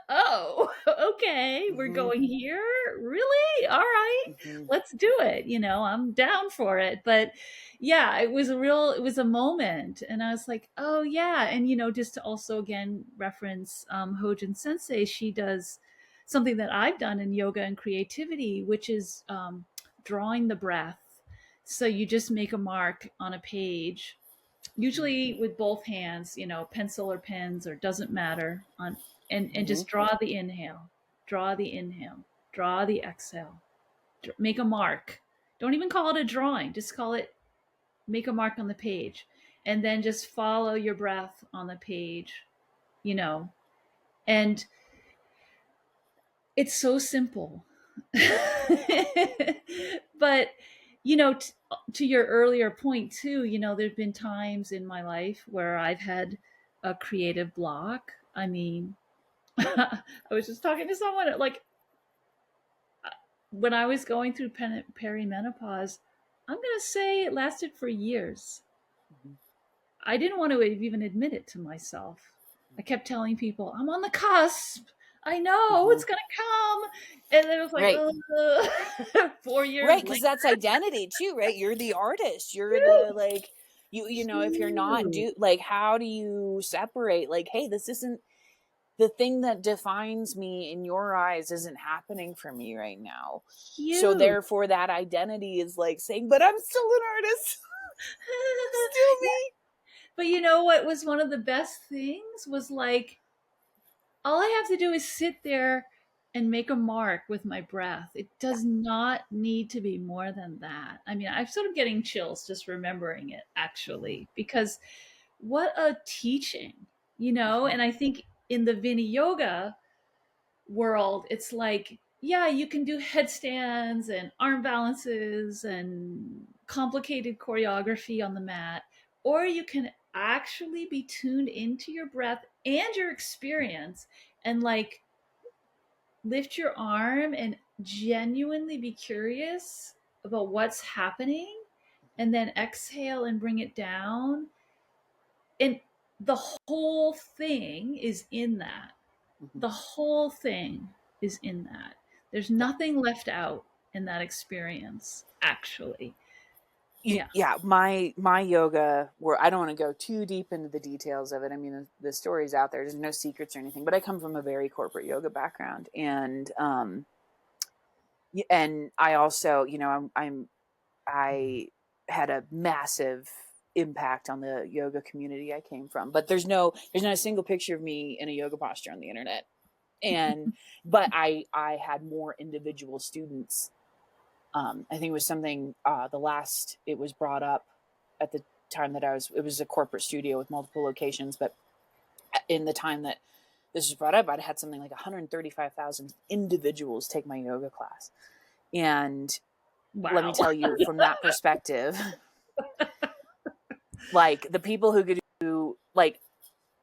oh, okay, we're Mm-hmm. going here? Really? All right, Mm-hmm. let's do it. I'm down for it. But yeah, it was a moment. And I was like, oh, yeah. And, just to also again reference Hojin Sensei, she does something that I've done in yoga and creativity, which is drawing the breath. So you just make a mark on a page, usually with both hands, pencil or pens, or doesn't matter, on and Mm-hmm. just draw the inhale, draw the exhale, make a mark. Don't even call it a drawing, just call it, make a mark on the page, and then just follow your breath on the page, you know and it's so simple. But to your earlier point too, there've been times in my life where I've had a creative block. I mean, I was just talking to someone, like, when I was going through perimenopause, I'm going to say it lasted for years. Mm-hmm. I didn't want to even admit it to myself. I kept telling people, I'm on the cusp. I know Mm-hmm. it's going to come. And then it was like, Right. ugh. 4 years Right, later. because that's identity too, right? You're the artist. You're the, like, if you're not Cute. like, how do you separate, like, hey, this isn't the thing that defines me in your eyes, isn't happening for me right now. So Cute. therefore that identity is like saying, but I'm still an artist. Still me. But you know what was one of the best things was like, all I have to do is sit there and make a mark with my breath. It does not need to be more than that. I mean, I'm sort of getting chills just remembering it, Mm-hmm. actually, because what a teaching, Mm-hmm. And I think in the Vini yoga world, it's like, yeah, you can do headstands and arm balances and complicated choreography on the mat, or you can actually be tuned into your breath and your experience, and like lift your arm and genuinely be curious about what's happening, and then exhale and bring it down. And the whole thing is in that. Mm-hmm. The whole thing is in that. There's Yeah. nothing left out in that experience, actually. Yeah. Yeah, my yoga, where I don't want to go too deep into the details of it. I mean, the story's out there. There's no secrets or anything. But I come from a very corporate yoga background, and I also, I had a massive impact on the yoga community I came from. But there's not a single picture of me in a yoga posture on the internet. And but I had more individual students. I think it was something the last it was brought up at the time that it was a corporate studio with multiple locations, but in the time that this was brought up, I'd had something like 135,000 individuals take my yoga class. And let me Wow. tell you, from that perspective, like the people who could do, like,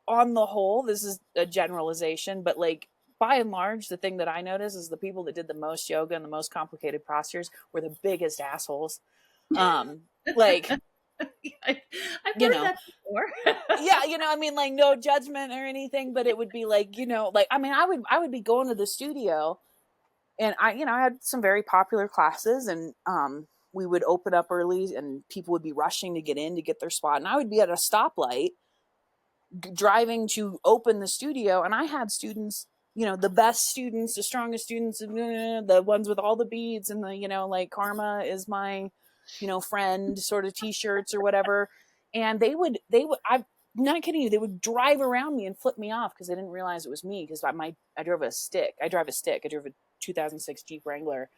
on the whole, this is a generalization, but like by and large, the thing that I noticed is the people that did the most yoga and the most complicated postures were the biggest assholes. Like, I've you heard know, that before. yeah, I mean, like, no judgment or anything, but it would be like, like, I mean, I would be going to the studio, and I had some very popular classes, and we would open up early, and people would be rushing to get in to get their spot, and I would be at a stoplight driving to open the studio, and I had students, the best students, the strongest students, the ones with all the beads and the, like, karma is my, friend sort of t-shirts or whatever. And they would I'm not kidding you, they would drive around me and flip me off because they didn't realize it was me, because I drive a stick. I drive a 2006 Jeep Wrangler,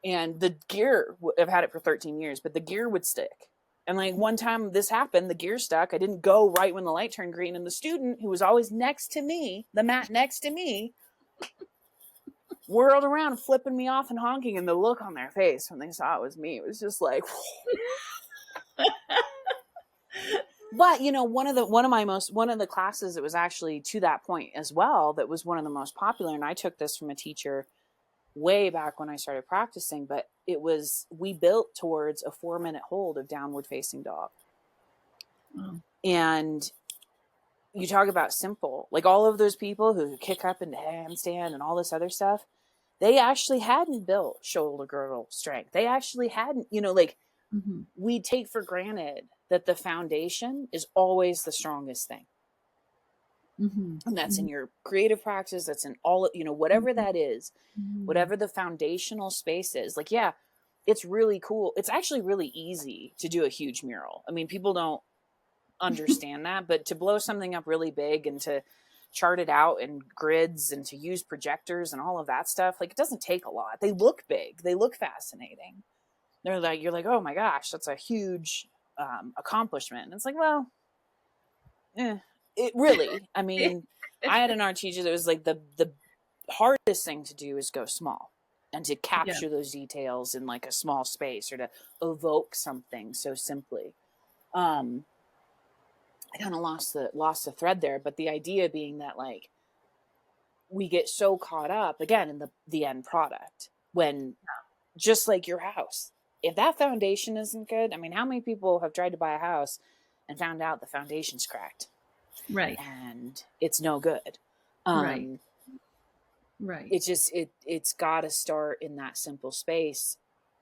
and the gear, I've had it for 13 years, but the gear would stick. And like one time this happened, the gear stuck. I didn't go right when the light turned green. And the student who was always next to me, the mat next to me, whirled around, flipping me off and honking. And the look on their face when they saw it was me, it was just like, but one of the classes that was actually to that point as well, that was one of the most popular. And I took this from a teacher way back when I started practicing, but we built towards a 4-minute hold of downward facing dog. Oh. And you talk about simple, like all of those people who kick up into handstand and all this other stuff, they actually hadn't built shoulder girdle strength. They actually hadn't, like, we take for granted that the foundation is always the strongest thing. And that's in your creative practice. That's in all, whatever that is, whatever the foundational space is. Like, yeah, it's really cool. It's actually really easy to do a huge mural. I mean, people don't understand that, but to blow something up really big and to chart it out in grids and to use projectors and all of that stuff, like, it doesn't take a lot. They look big. They look fascinating. You're like, oh my gosh, that's a huge accomplishment. And it's like, well, it really, I mean, I had an art teacher that was like, the hardest thing to do is go small and to capture those details in like a small space, or to evoke something so simply. I kind of lost the thread there, but the idea being that, like, we get so caught up again in the end product, when, just like your house, if that foundation isn't good, I mean, how many people have tried to buy a house and found out the foundation's cracked? Right. And it's no good. Right. It's just, it's got to start in that simple space.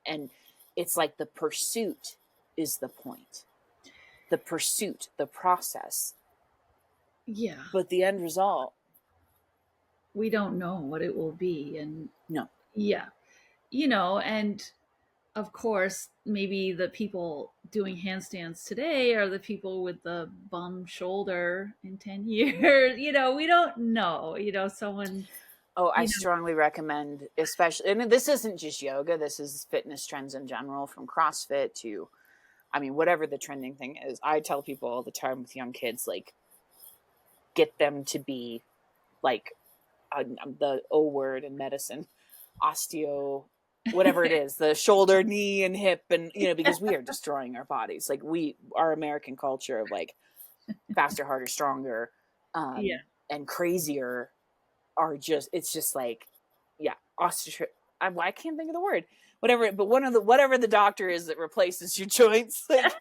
And it's like the pursuit is the point. The pursuit, the process. Yeah. But the end result, we don't know what it will be. And no. Yeah. And of course, maybe the people doing handstands today are the people with the bum shoulder in 10 years. We don't know. Someone. Oh, I strongly recommend, especially, and this isn't just yoga, this is fitness trends in general, from CrossFit to, I mean, whatever the trending thing is. I tell people all the time with young kids, like, get them to be like the O word in medicine, osteo, whatever it is, the shoulder, knee, and hip, and because we are destroying our bodies. Like, our American culture of like faster, harder, stronger, and crazier are just, it's just like, yeah, I can't think of the word, whatever, but whatever the doctor is that replaces your joints, like,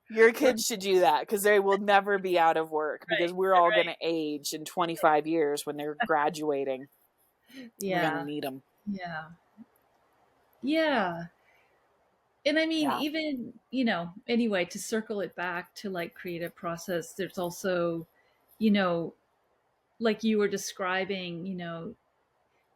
your kids should do that, because they will never be out of work, because we're all going to age in 25 years when they're graduating. We're going to need them. Yeah. And I mean, even, anyway, to circle it back to like creative process, there's also, like you were describing,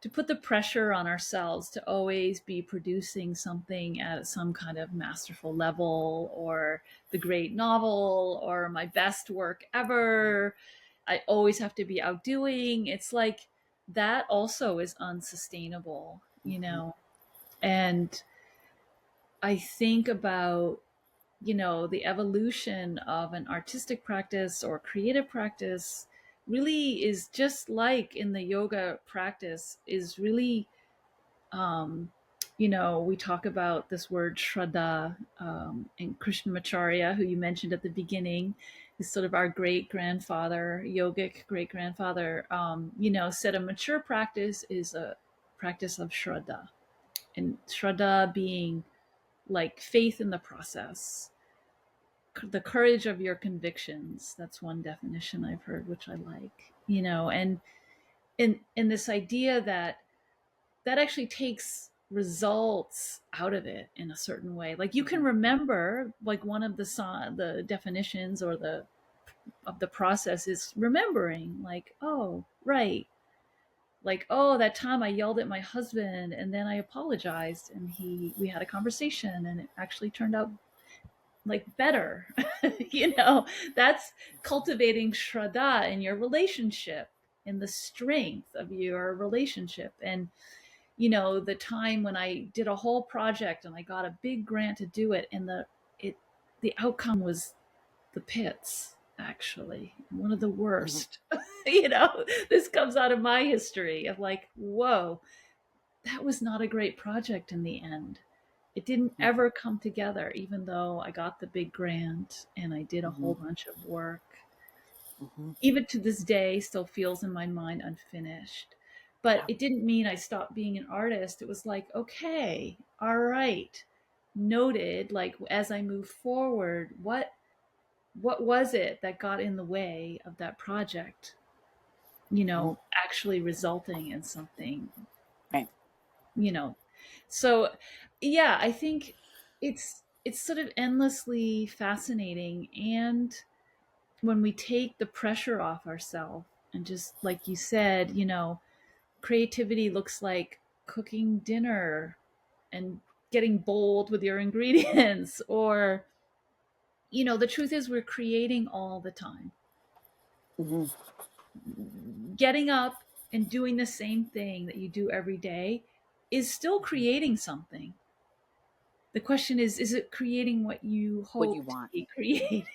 to put the pressure on ourselves to always be producing something at some kind of masterful level, or the great novel, or my best work ever. I always have to be outdoing. It's like that also is unsustainable, you Mhm. know. And I think about, the evolution of an artistic practice or creative practice really is just like in the yoga practice, is really, um, we talk about this word shraddha, and Krishnamacharya, who you mentioned at the beginning, is sort of our great grandfather, yogic great grandfather, said a mature practice is a practice of shraddha. And shraddha being like faith in the process, the courage of your convictions. That's one definition I've heard, which I like, and in this idea that actually takes results out of it in a certain way. Like you can Mhm. remember, like one of the definitions or the of the process is remembering, like, oh, right, like, oh, that time I yelled at my husband and then I apologized and we had a conversation and it actually turned out like better. That's cultivating shraddha in your relationship, in the strength of your relationship. And the time when I did a whole project and I got a big grant to do it, and the outcome was the pits, actually one of the Mhm. worst. This comes out of my history of like, whoa, that was not a great project in the end. It didn't Mhm. ever come together, even though I got the big grant and I did a whole Mhm. bunch of work. Mhm. Even to this day, still feels in my mind unfinished. But Yeah. it didn't mean I stopped being an artist. It was like, okay, all right, noted. Like as I move forward, what was it that got in the way of that project? Mhm. Actually resulting in something, Right. you know so yeah, I think it's sort of endlessly fascinating. And when we take the pressure off ourselves, and just like you said, creativity looks like cooking dinner and getting bold with your ingredients, or the truth is we're creating all the time. Mhm. Getting up and doing the same thing that you do every day is still Mhm. creating something. The question is it creating what you What you hope to want. be creating?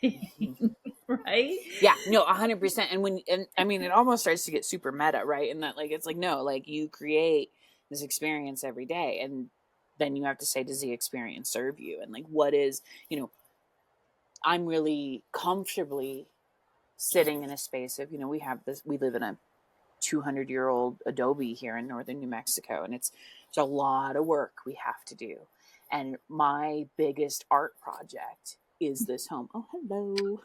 Mhm. Right? Yeah, no, 100%. And I mean, it almost starts to get super meta, right? And that, like, it's like, no, like, you create this experience every day, and then you have to say, does the experience serve you? And like, what is, I'm really comfortably sitting in a space of, we live in a 200-year-old adobe here in northern New Mexico, and it's a lot of work we have to do. And my biggest art project is this home. Oh, hello.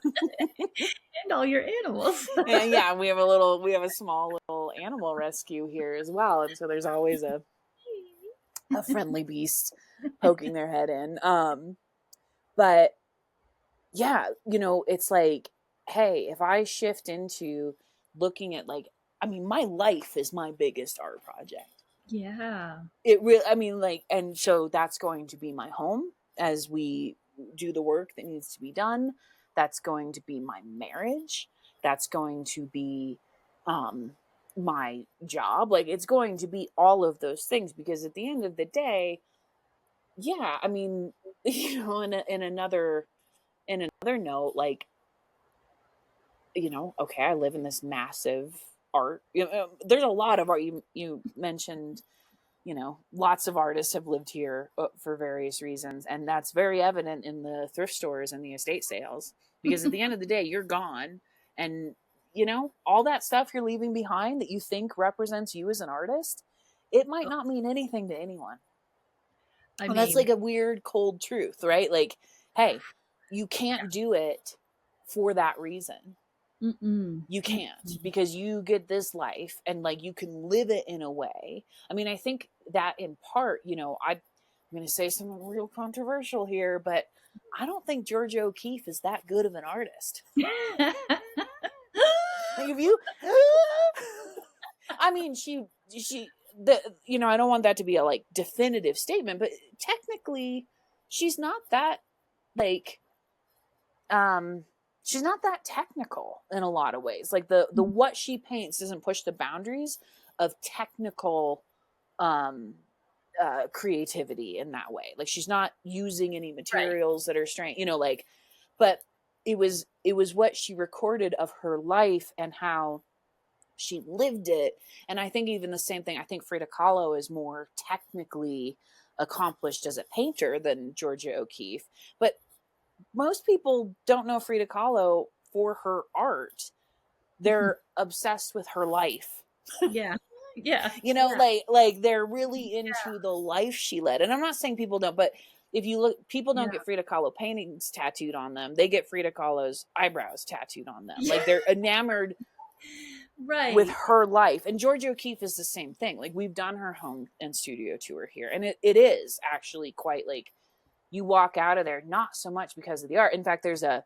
And all your animals. And yeah, we have a small little animal rescue here as well, and so there's always a friendly beast poking their head in. But yeah, it's like, hey, if I shift into looking at, like, I mean, my life is my biggest art project. Yeah. It really, I mean, like, and so that's going to be my home as we do the work that needs to be done. That's going to be my marriage. That's going to be um my job. Like, it's going to be all of those things, because at the end of the day, yeah, I mean, in another note, like, okay, I live in this massive art. There's a lot of art. You mentioned, lots of artists have lived here for various reasons, and that's very evident in the thrift stores and the estate sales. Because at the end of the day, you're gone, and all that stuff you're leaving behind that you think represents you as an artist, it might not mean anything to anyone. I And that's mean, like a weird, cold truth, right? Like, hey, you can't do it for that reason. mm-mm, You can't, mm-mm. because you get this life, and like, you can live it in a way. I mean, I think that in part, I'm going to say something real controversial here, but I don't think Georgia O'Keeffe is that good of an artist. Like, if you I mean, she I don't want that to be a like definitive statement, but technically she's not that like um she's not that technical in a lot of ways. Like the what she paints doesn't push the boundaries of technical um creativity in that way. Like she's not using any Right. materials that are strange, like, but it was what she recorded of her life and how she lived it. And I think even the same thing, I think Frida Kahlo is more technically accomplished as a painter than Georgia O'Keeffe. But most people don't know Frida Kahlo for her art. They're obsessed with her life. Yeah. Yeah. Yeah. Like they're really into the life she led. And I'm not saying people don't, but if you look, people don't Yeah. get Frida Kahlo paintings tattooed on them. They get Frida Kahlo's eyebrows tattooed on them. Yeah. Like they're enamored with Right. her life. And Georgia O'Keeffe is the same thing. Like we've done her home and studio tour here, and it is actually quite like you walk out of there not so much because of the art. In fact, there's a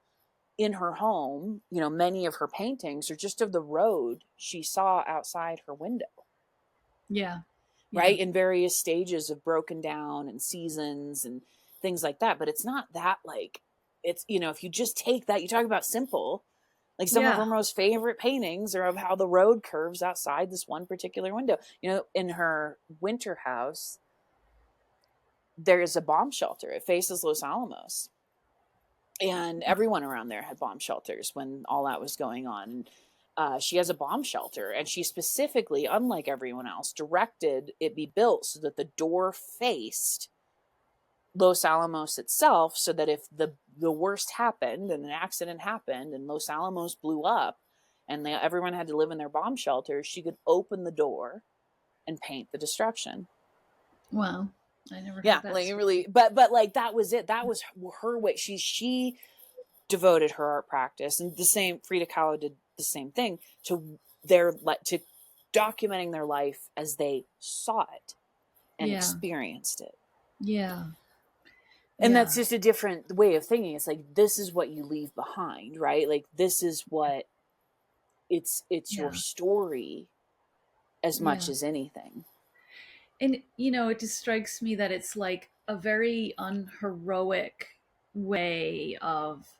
in her home, many of her paintings are just of the road she saw outside her window, Yeah. Yeah. right? In various stages of broken down and seasons and things like that. But it's not that like it's, if you just take that, you talk about simple, like some of Yeah. her most favorite paintings are of how the road curves outside this one particular window. In her winter house, there is a bomb shelter. It faces Los Alamos. And everyone around there had bomb shelters when all that was going on. And she has a bomb shelter, and she specifically, unlike everyone else, directed it be built so that the door faced Los Alamos itself, so that if the worst happened and an accident happened and Los Alamos blew up and everyone had to live in their bomb shelters, she could open the door and paint the destruction. Wow. I never Yeah, heard that like it story. really, but like that was it. That was her way. She devoted her art practice, and the same Frida Kahlo did the same thing to to documenting their life as they saw it and Yeah. experienced it. Yeah. And that's Yeah. just a different way of thinking. It's like this is what you leave behind, right? Like this is what it's your Yeah. story as much Yeah. as anything. And it just strikes me that it's like a very unheroic way of,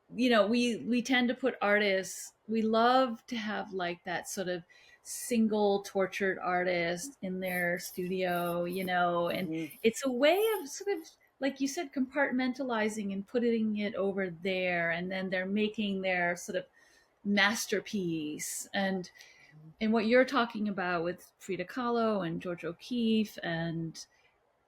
we tend to put artists, we love to have like that sort of single tortured artist in their studio, and Mm-hmm. it's a way of sort of, like you said, compartmentalizing and putting it over there, and then they're making their sort of masterpiece. And what you're talking about with Frida Kahlo and George O'Keeffe and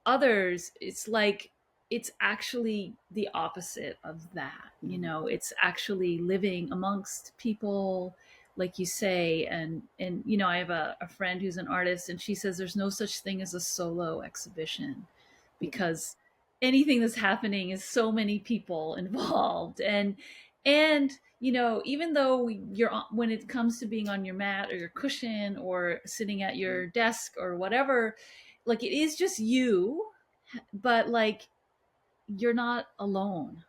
others, it's like it's actually the opposite of that. Mm-hmm. It's actually living amongst people, like you say. And I have a friend who's an artist, and she says there's no such thing as a solo exhibition, Mm-hmm. because anything that's happening is so many people involved. And even though you're when it comes to being on your mat or your cushion or sitting at your desk or whatever, like it is just you, but like you're not alone.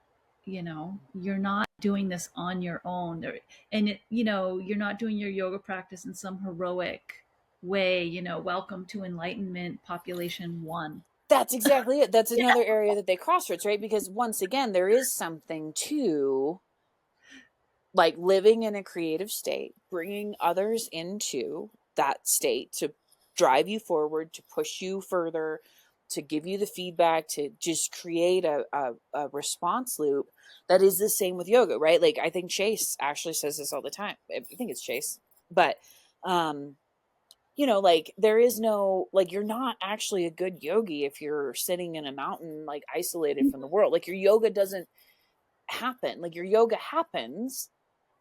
You're not doing this on your own. You're not doing your yoga practice in some heroic way. Welcome to enlightenment, population one. That's exactly it. That's Yeah. another area that they crossroads, right? Because once again, there is something to like living in a creative state, bringing others into that state to drive you forward, to push you further, to give you the feedback, to just create a response loop that is the same with yoga, right? Like I think Chase actually says this all the time. I think it's Chase, but um, like there is no like you're not actually a good yogi if you're sitting in a mountain like isolated from the world. Like your yoga doesn't happen. Like your yoga happens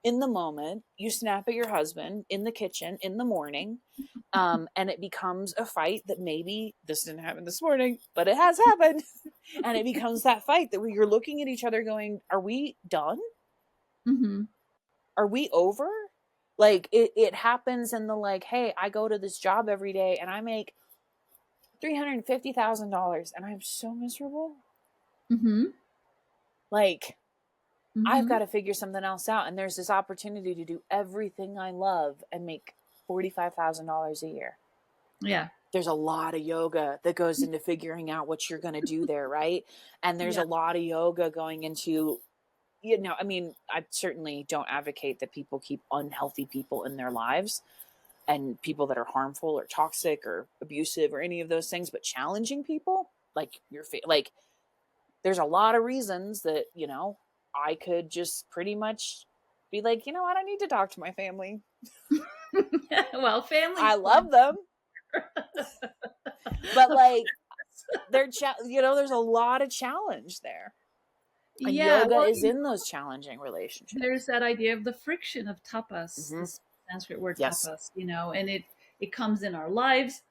in the moment. You snap at your husband in the kitchen in the morning, and it becomes a fight that maybe this didn't happen this morning, but it has happened. And it becomes that fight that you're looking at each other going, are we done? Mm-hmm. Are we over? Like it happens in the like, hey, I go to this job every day and I make $350,000 and I'm so miserable. Mm-hmm. Like I've Mm-hmm. got to figure something else out. And there's this opportunity to do everything I love and make $45,000 a year. Yeah. There's a lot of yoga that goes into figuring out what you're going to do there, right? And there's Yeah. a lot of yoga going into, I mean, I certainly don't advocate that people keep unhealthy people in their lives and people that are harmful or toxic or abusive or any of those things, but challenging people like like there's a lot of reasons that, I could just pretty much be like, I don't need to talk to my family. Well, I family's love plenty. them, but like there's a lot of challenge there. And Yeah, yoga well, is in those challenging there's relationships. that idea of the friction of tapas, Hmm. this Sanskrit word Yes. tapas, and it comes in our lives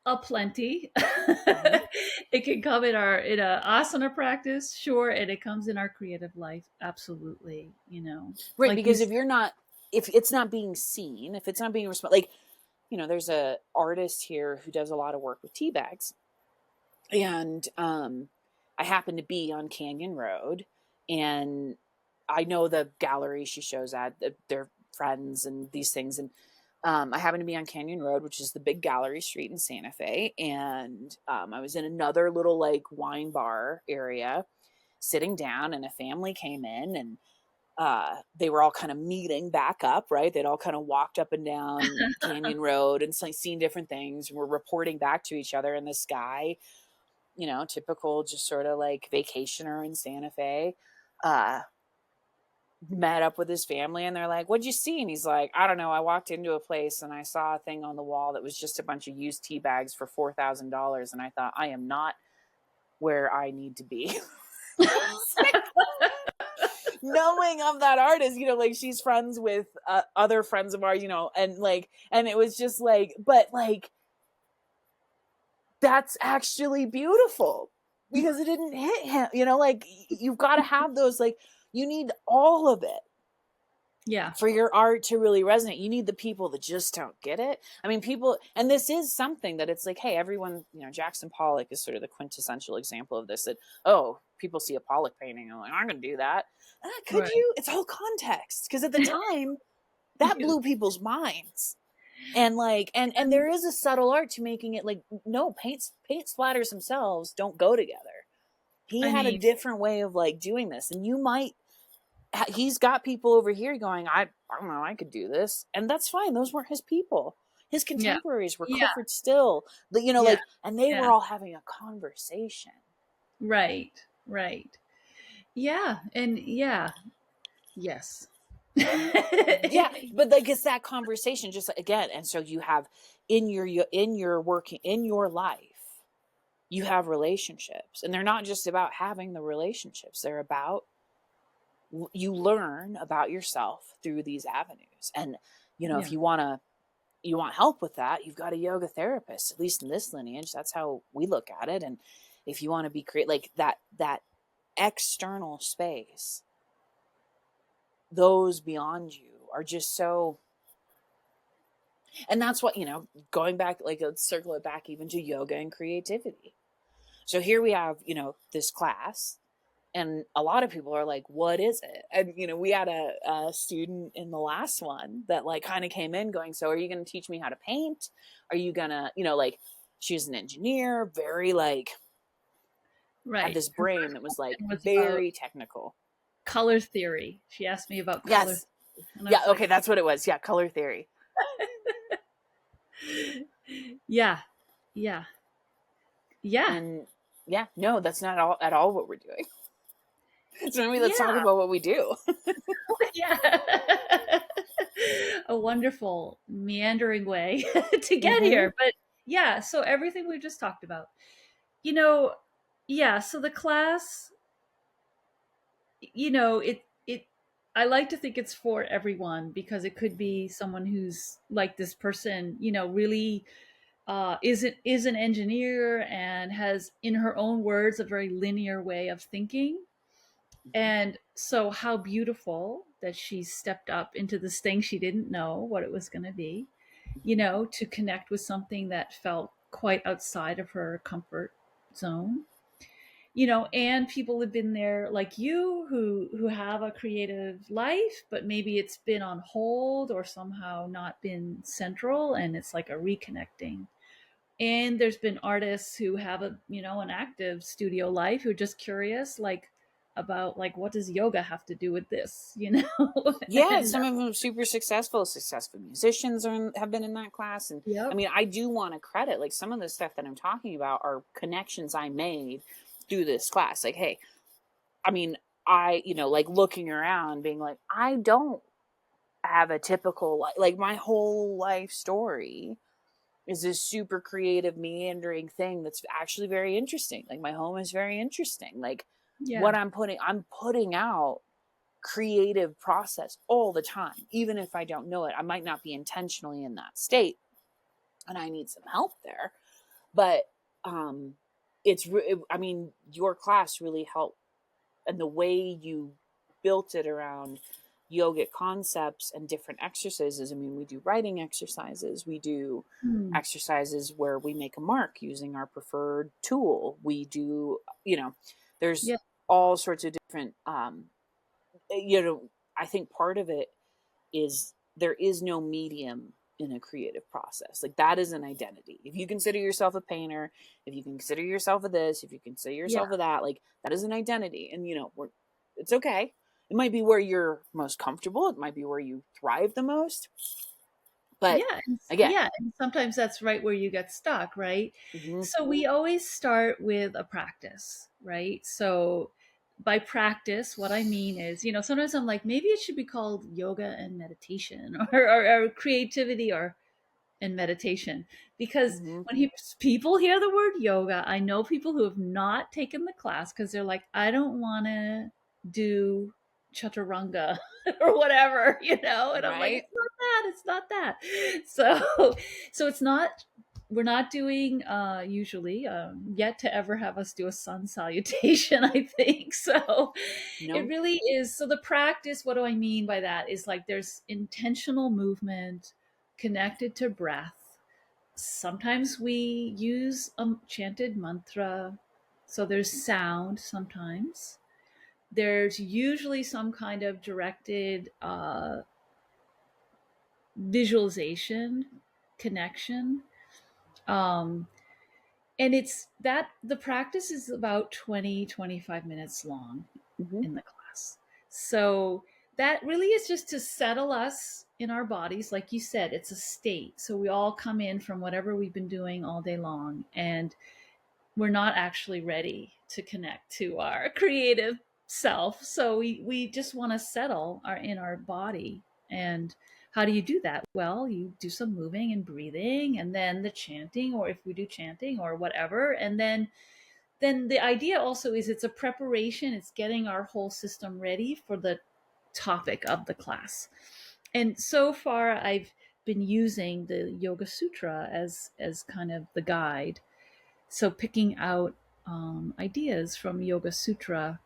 aplenty. Hmm. It can come in a asana practice, sure, and it comes in our creative life, absolutely. Right, Like you because said. if it's not being seen, if it's not being like, there's a artist here who does a lot of work with tea bags, and I happen to be on Canyon Road, and I know the gallery she shows at. They're friends and these things, and I happen to be on Canyon Road, which is the big gallery street in Santa Fe, and I was in another little like wine bar area, sitting down, and a family came in, and they were all kind of meeting back up, right? They'd all kind of walked up and down Canyon Road and seen different things, and were reporting back to each other. And this guy, typical, just sort of like vacationer in Santa Fe, uh, met up with his family, and they're like, "What'd you see?" And he's like, "I don't know. I walked into a place and I saw a thing on the wall that was just a bunch of used tea bags for $4,000, and I thought, I am not where I need to be." Knowing of that artist, like she's friends with other friends of ours, and it was just like, but like, that's actually beautiful because it didn't hit him, like you've got to have those, like, you need all of it Yeah. for your art to really resonate. You need the people that just don't get it. I mean, people, and this is something that it's like, hey, everyone, Jackson Pollock is sort of the quintessential example of this, that, oh, people see a Pollock painting and I'm like, I'm going to do that. Could Right. you? It's all context. Because at the time, that blew people's minds. And like, and there is a subtle art to making it like, no, paint splatters themselves don't go together. He I had a mean, different way of like doing this. And he's got people over here going, I don't know, I could do this. And that's fine. Those weren't his people. His yeah. contemporaries were Yeah. Clifford Still, Yeah. like, and they Yeah. were all having a conversation. Right. Right. Yeah. And yeah. Yes. Yeah, but like it's that conversation, just like, again. And so you have in your working in your life, you have relationships, and they're not just about having the relationships. They're about, you learn about yourself through these avenues. And if Yeah. you want help with that, you've got a yoga therapist, at least in this lineage. That's how we look at it. And if you want to be create like that external space, those beyond you are just so. And that's what, going back, like, let's circle it back even to yoga and creativity. So here we have, this class, and a lot of people are like, what is it? And, we had a student in the last one that like kind of came in going, so are you going to teach me how to paint? Are you going to, like, she's an engineer, very like, had Right. this brain that was like It was about very technical. color theory. She asked me about color Yes. theory, and I Yeah. was like, Okay. That's what it was. Yeah. Color theory. yeah, yeah, yeah, And yeah, no, that's not all at all what we're doing. So maybe let's talk yeah, about what we do. yeah. A wonderful meandering way to get Mm-hmm. here. But yeah, so everything we just talked about, you know, yeah, so the class, it I like to think it's for everyone because it could be someone who's like this person, really is an engineer and has, in her own words, a very linear way of thinking. Mm-hmm. And so, how beautiful that she stepped up into this thing she didn't know what it was going to be, Mm-hmm. to connect with something that felt quite outside of her comfort zone. And people have been there like you who have a creative life, but maybe it's been on hold or somehow not been central, and it's like a reconnecting And there's been artists who have a, an active studio life who are just curious, like, about, like, what does yoga have to do with this, Yeah, and some of them super successful musicians have been in that class. And I yep. mean, I do want to credit, like, some of the stuff that I'm talking about are connections I made through this class. Like, hey, I mean, like, looking around being like, I don't have a typical, like my whole life story is this super creative meandering thing that's actually very interesting. Like, my home is very interesting. Like, Yeah. I'm putting out creative process all the time, even if I don't know it. I might not be intentionally in that state and I need some help there, but um I mean, your class really helped, and the way you built it around yogic concepts and different exercises. I mean, we do writing exercises, we do Hmm. exercises where we make a mark using our preferred tool, we do, there's Yeah. all sorts of different, I think part of it is there is no medium in a creative process. Like, that is an identity. If you consider yourself a painter, if you consider yourself a this, if you consider Yeah. yourself a that, like, that is an identity. And it's okay. It might be where you're most comfortable. It might be where you thrive the most. But Yeah, again, and sometimes that's right where you get stuck, right? mm-hmm, So we always start with a practice, right? So by practice, what I mean is, sometimes I'm like, maybe it should be called yoga and meditation, or creativity, or and meditation, because mm-hmm, when people hear the word yoga, I know people who have not taken the class because they're like, I don't want to do chaturanga or whatever, and I'm like, right? it's not that, it's not that. So it's not, we're not doing usually yet to ever have us do a sun salutation, I think. So it No. really is. So the practice, what do I mean by that, is like there's intentional movement connected to breath. Sometimes we use a chanted mantra. So there's sound sometimes. There's usually some kind of directed visualization connection. Um, and it's that the practice is about 20-25 minutes long Mm-hmm, in the class. So that really is just to settle us in our bodies. Like you said, it's a state. So we all come in from whatever we've been doing all day long, and we're not actually ready to connect to our creative self. So we just want to settle in our body. And how do you do that? Well, you do some moving and breathing, and then the chanting, or if we do chanting or whatever. And then the idea also is it's a preparation, it's getting our whole system ready for the topic of the class. And so far I've been using the Yoga Sutra as kind of the guide. So picking out ideas from Yoga Sutra.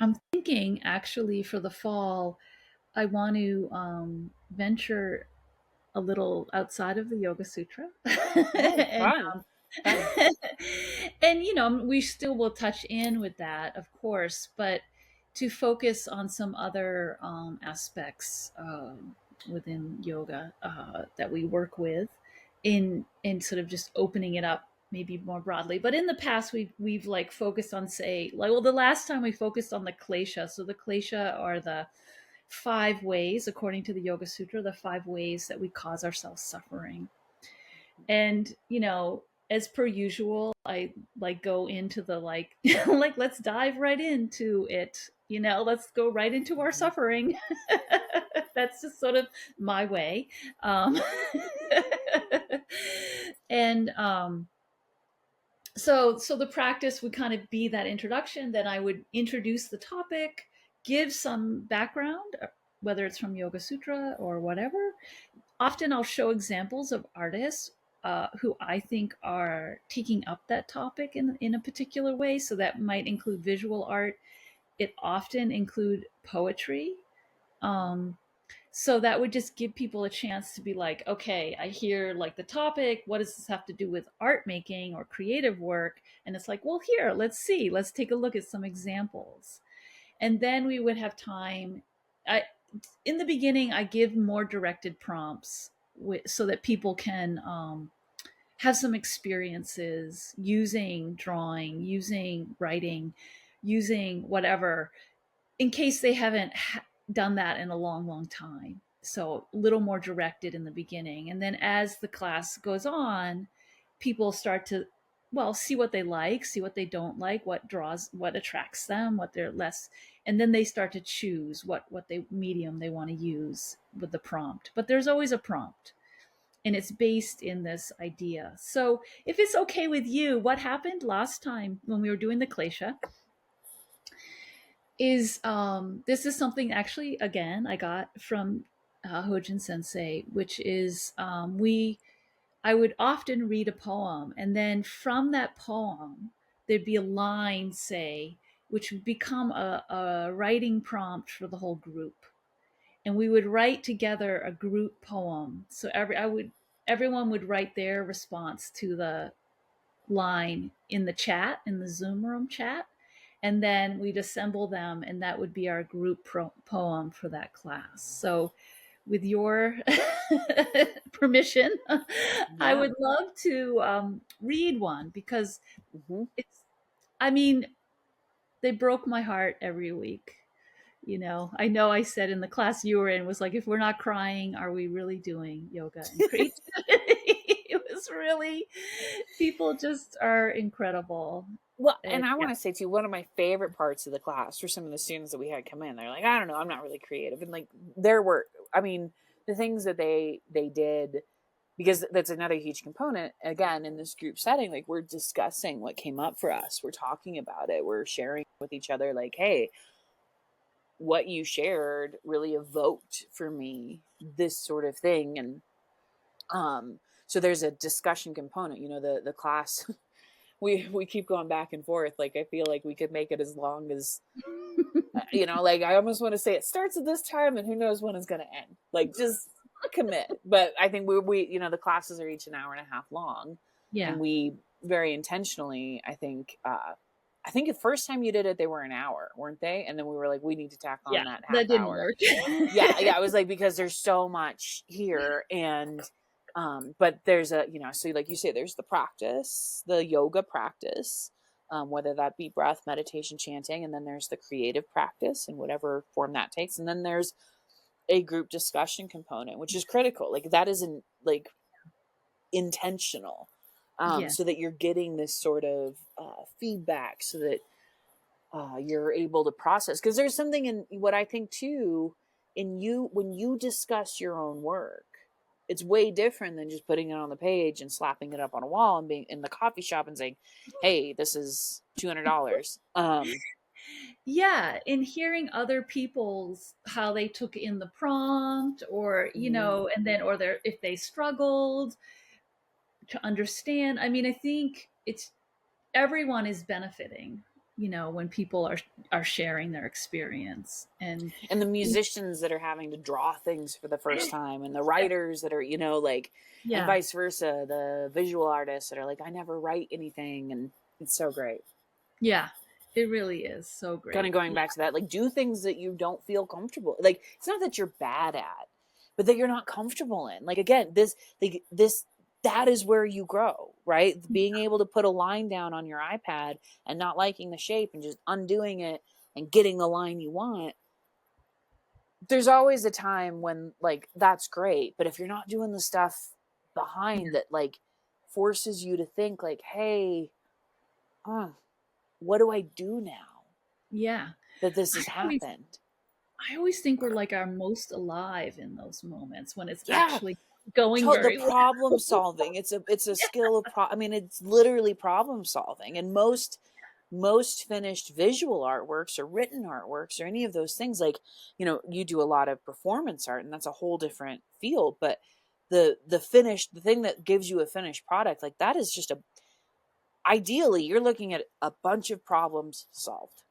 I'm thinking actually for the fall I want to venture a little outside of the Yoga Sutra. oh, and fun, fun. and we still will touch in with that, of course, but to focus on some other aspects within yoga that we work with, in sort of just opening it up maybe more broadly. But in the past we've like focused on, say, like, well, the last time we focused on the klesha. So the klesha are the 5 ways, according to the Yoga Sutra, the 5 ways that we cause ourselves suffering. And as per usual, I like go into the like like, let's dive right into it, let's go right into our Mm-hmm. suffering. That's just sort of my way. um and so the practice would kind of be that introduction. Then I would introduce the topic, give some background, whether it's from Yoga Sutra or whatever. Often I'll show examples of artists who I think are taking up that topic in a particular way. So that might include visual art. It often include poetry. Um, so that would just give people a chance to be like, okay, I hear like the topic, what does this have to do with art making or creative work? And it's like, well, here, let's take a look at some examples. And then we would have time. In the beginning I give more directed prompts so that people can have some experiences using drawing, using writing, using whatever, in case they haven't done that in a long, long time. So a little more directed in the beginning. And then as the class goes on, people start to, well, see what they like, see what they don't like, what draws, what attracts them, what they're less, and then they start to choose what they medium they want to use with the prompt. But there's always a prompt, and it's based in this idea. So if it's okay with you, what happened last time when we were doing the Klesha is, this is something actually again I got from Hojin Sensei, which is, we I would often read a poem, and then from that poem there'd be a line, say, which would become a writing prompt for the whole group, and we would write together a group poem. So everyone would write their response to the line in the chat, in the Zoom room chat, and then we'd assemble them, and that would be our group poem for that class. So with your permission, I Yeah. would love to read one, because Hmm. it's, I mean, they broke my heart every week. I know I said in the class you were in was like, if we're not crying, are we really doing yoga and creativity? It was really, people just are incredible. Well, And and I yeah, want to say too, one of my favorite parts of the class for some of the students that we had come in, they're like, I don't know, I'm not really creative, and like there were, I mean, the things that they did, because that's another huge component. Again, in this group setting, like we're discussing what came up for us, we're talking about it, we're sharing with each other, like, hey, what you shared really evoked for me this sort of thing, and so there's a discussion component. The class, we keep going back and forth. Like I feel like we could make it as long as, like I almost want to say it starts at this time and who knows when it's going to end. Like just commit. But I think the classes are each an hour and a half long, yeah, and we very intentionally, I think the first time you did it, they were an hour, weren't they? And then we were like, we need to tack yeah, on that half that didn't hour. work. Yeah, yeah. I was like, because there's so much here, and but there's so like you say, there's the practice, the yoga practice, whether that be breath, meditation, chanting, and then there's the creative practice in whatever form that takes, and then there's a group discussion component, which is critical. Like that isn't like intentional, Yeah, so that you're getting this sort of feedback, so that you're able to process. Because there's something in what I think too, in you when you discuss your own work, it's way different than just putting it on the page and slapping it up on a wall and being in the coffee shop and saying, hey, this is $200. yeah. In hearing other people's, how they took in the prompt, or Mhm. and then, or their, if they struggled to understand. I mean, I think it's, everyone is benefiting, when people are sharing their experience. And And the musicians that are having to draw things for the first time, and the writers that are, like, and yeah, vice versa, the visual artists that are like, I never write anything. And it's so great. yeah, it really is so Kind of great. going Yeah, back to that, like, do things that you don't feel comfortable. Like, it's not that you're bad at, but that you're not comfortable in. Like, again, that is where you grow, right? Being able to put a line down on your iPad and not liking the shape and just undoing it and getting the line you want. There's always a time when, like, that's great, but if you're not doing the stuff behind that, like, forces you to think, like, hey, what do I do now yeah. that this I has always, happened? I always think we're like our most alive in those moments when it's Yeah, actually going the very well. problem solving. It's a skill of I mean, it's literally problem solving. And most finished visual artworks or written artworks or any of those things, like, you do a lot of performance art, and that's a whole different field. But the thing that gives you a finished product, like that, is just a ideally you're looking at a bunch of problems solved.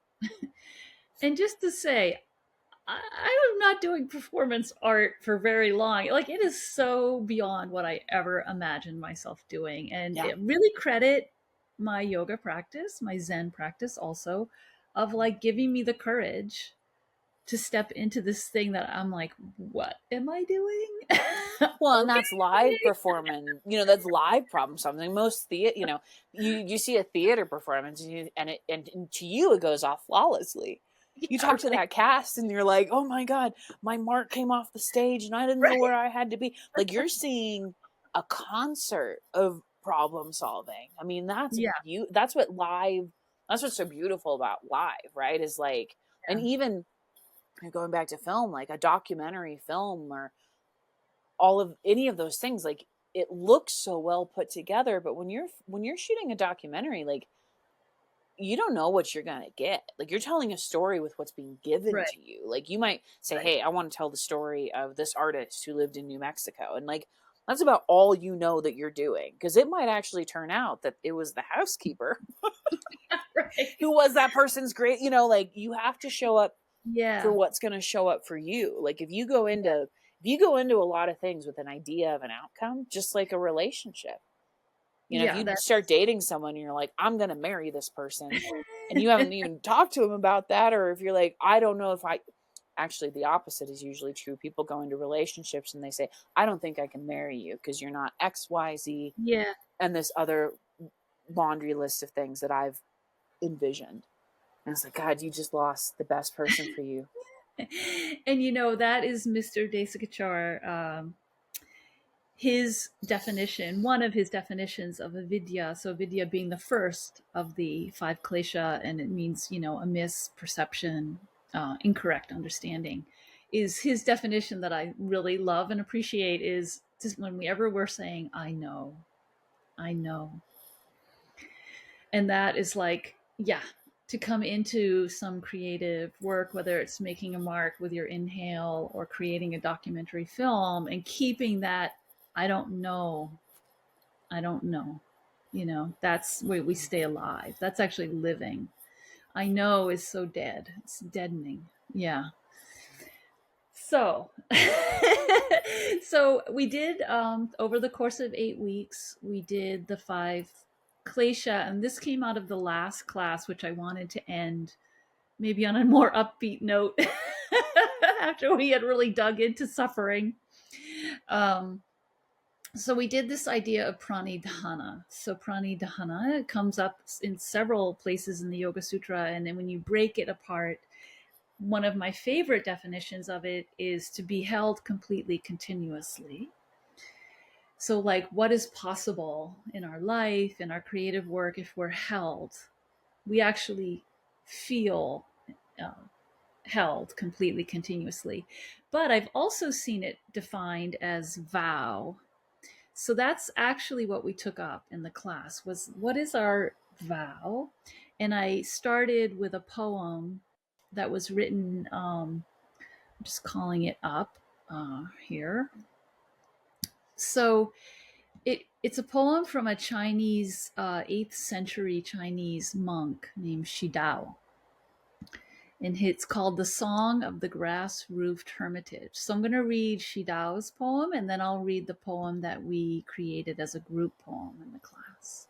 And just to say, I am not doing performance art for very long. Like, it is so beyond what I ever imagined myself doing. And Yeah. it really credit my yoga practice, my Zen practice also, of like giving me the courage to step into this thing that I'm like, what am I doing? Well, and Okay. that's live performance. That's live problem solving. Most theater, you see a theater performance, and to you it goes off flawlessly. You Yeah, talk to right, that cast, and you're like, "Oh my god, my mark came off the stage, and I didn't know right. where I had to be." Like you're seeing a concert of problem solving. I mean, Yeah, That's what live. That's what's so beautiful about live, right? Is like, and yeah, even going back to film, like a documentary film or all of any of those things, like it looks so well put together, but when you're shooting a documentary, like you don't know what you're going to get. Like you're telling a story with what's being given right, to you. Like you might say, right. hey, I want to tell the story of this artist who lived in New Mexico, and like that's about all you know that you're doing, because it might actually turn out that it was the housekeeper Right. who was that person's great, like you have to show up for Yeah, what's going to show up for you. Like yeah, if you go into a lot of things with an idea of an outcome, just like a relationship, if yeah, you start that's dating someone and you're like, I'm going to marry this person, and you haven't even talked to him about that, or if you're like, I don't know if I actually, the opposite is usually true. People go into relationships and they say, I don't think I can marry you because you're not XYZ yeah. and this other laundry list of things that I've envisioned. And it's like, God, you just lost the best person for you. And that is Mr. Desikachar. His definition, one of his definitions of avidya, so avidya being the first of the five klesha, and it means, a misperception, incorrect understanding, is his definition that I really love and appreciate is just whenever we're saying, I know. And that is like, yeah, to come into some creative work, whether it's making a mark with your inhale or creating a documentary film, and keeping that, I don't know, I don't know. That's where we stay alive. That's actually living. I know is so dead. It's deadening. Yeah. So, so we did, over the course of 8 weeks, we did the five klesha, and this came out of the last class, which I wanted to end maybe on a more upbeat note after we had really dug into suffering. Um, so we did this idea of pranidhana. So pranidhana comes up in several places in the Yoga Sutra, and then when you break it apart, one of my favorite definitions of it is to be held completely continuously. So, like, what is possible in our life, in our creative work, if we're held? We actually feel uh, held completely continuously. But I've also seen it defined as vow. So that's actually what we took up in the class was what is our vow? And I started with a poem that was written, I'm just calling it up here. So it's a poem from a Chinese 8th century Chinese monk named Shidao, and it's called The Song of the Grass Roofed Hermitage. So I'm going to read Shidao's poem, and then I'll read the poem that we created as a group poem in the class.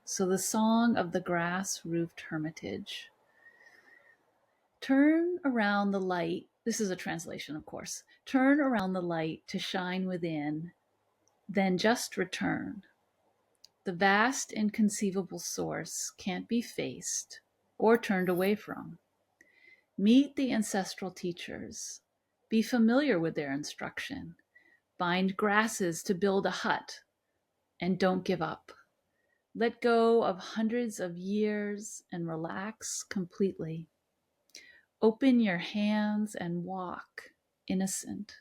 So The Song of the Grass Roofed Hermitage. Turn around the light. This is a translation, of course. Turn around the light to shine within, then just return. The vast inconceivable source can't be faced or turned away from. Meet the ancestral teachers. Be familiar with their instruction. Bind grasses to build a hut, and don't give up. Let go of hundreds of years and relax completely. Open your hands and walk, innocent.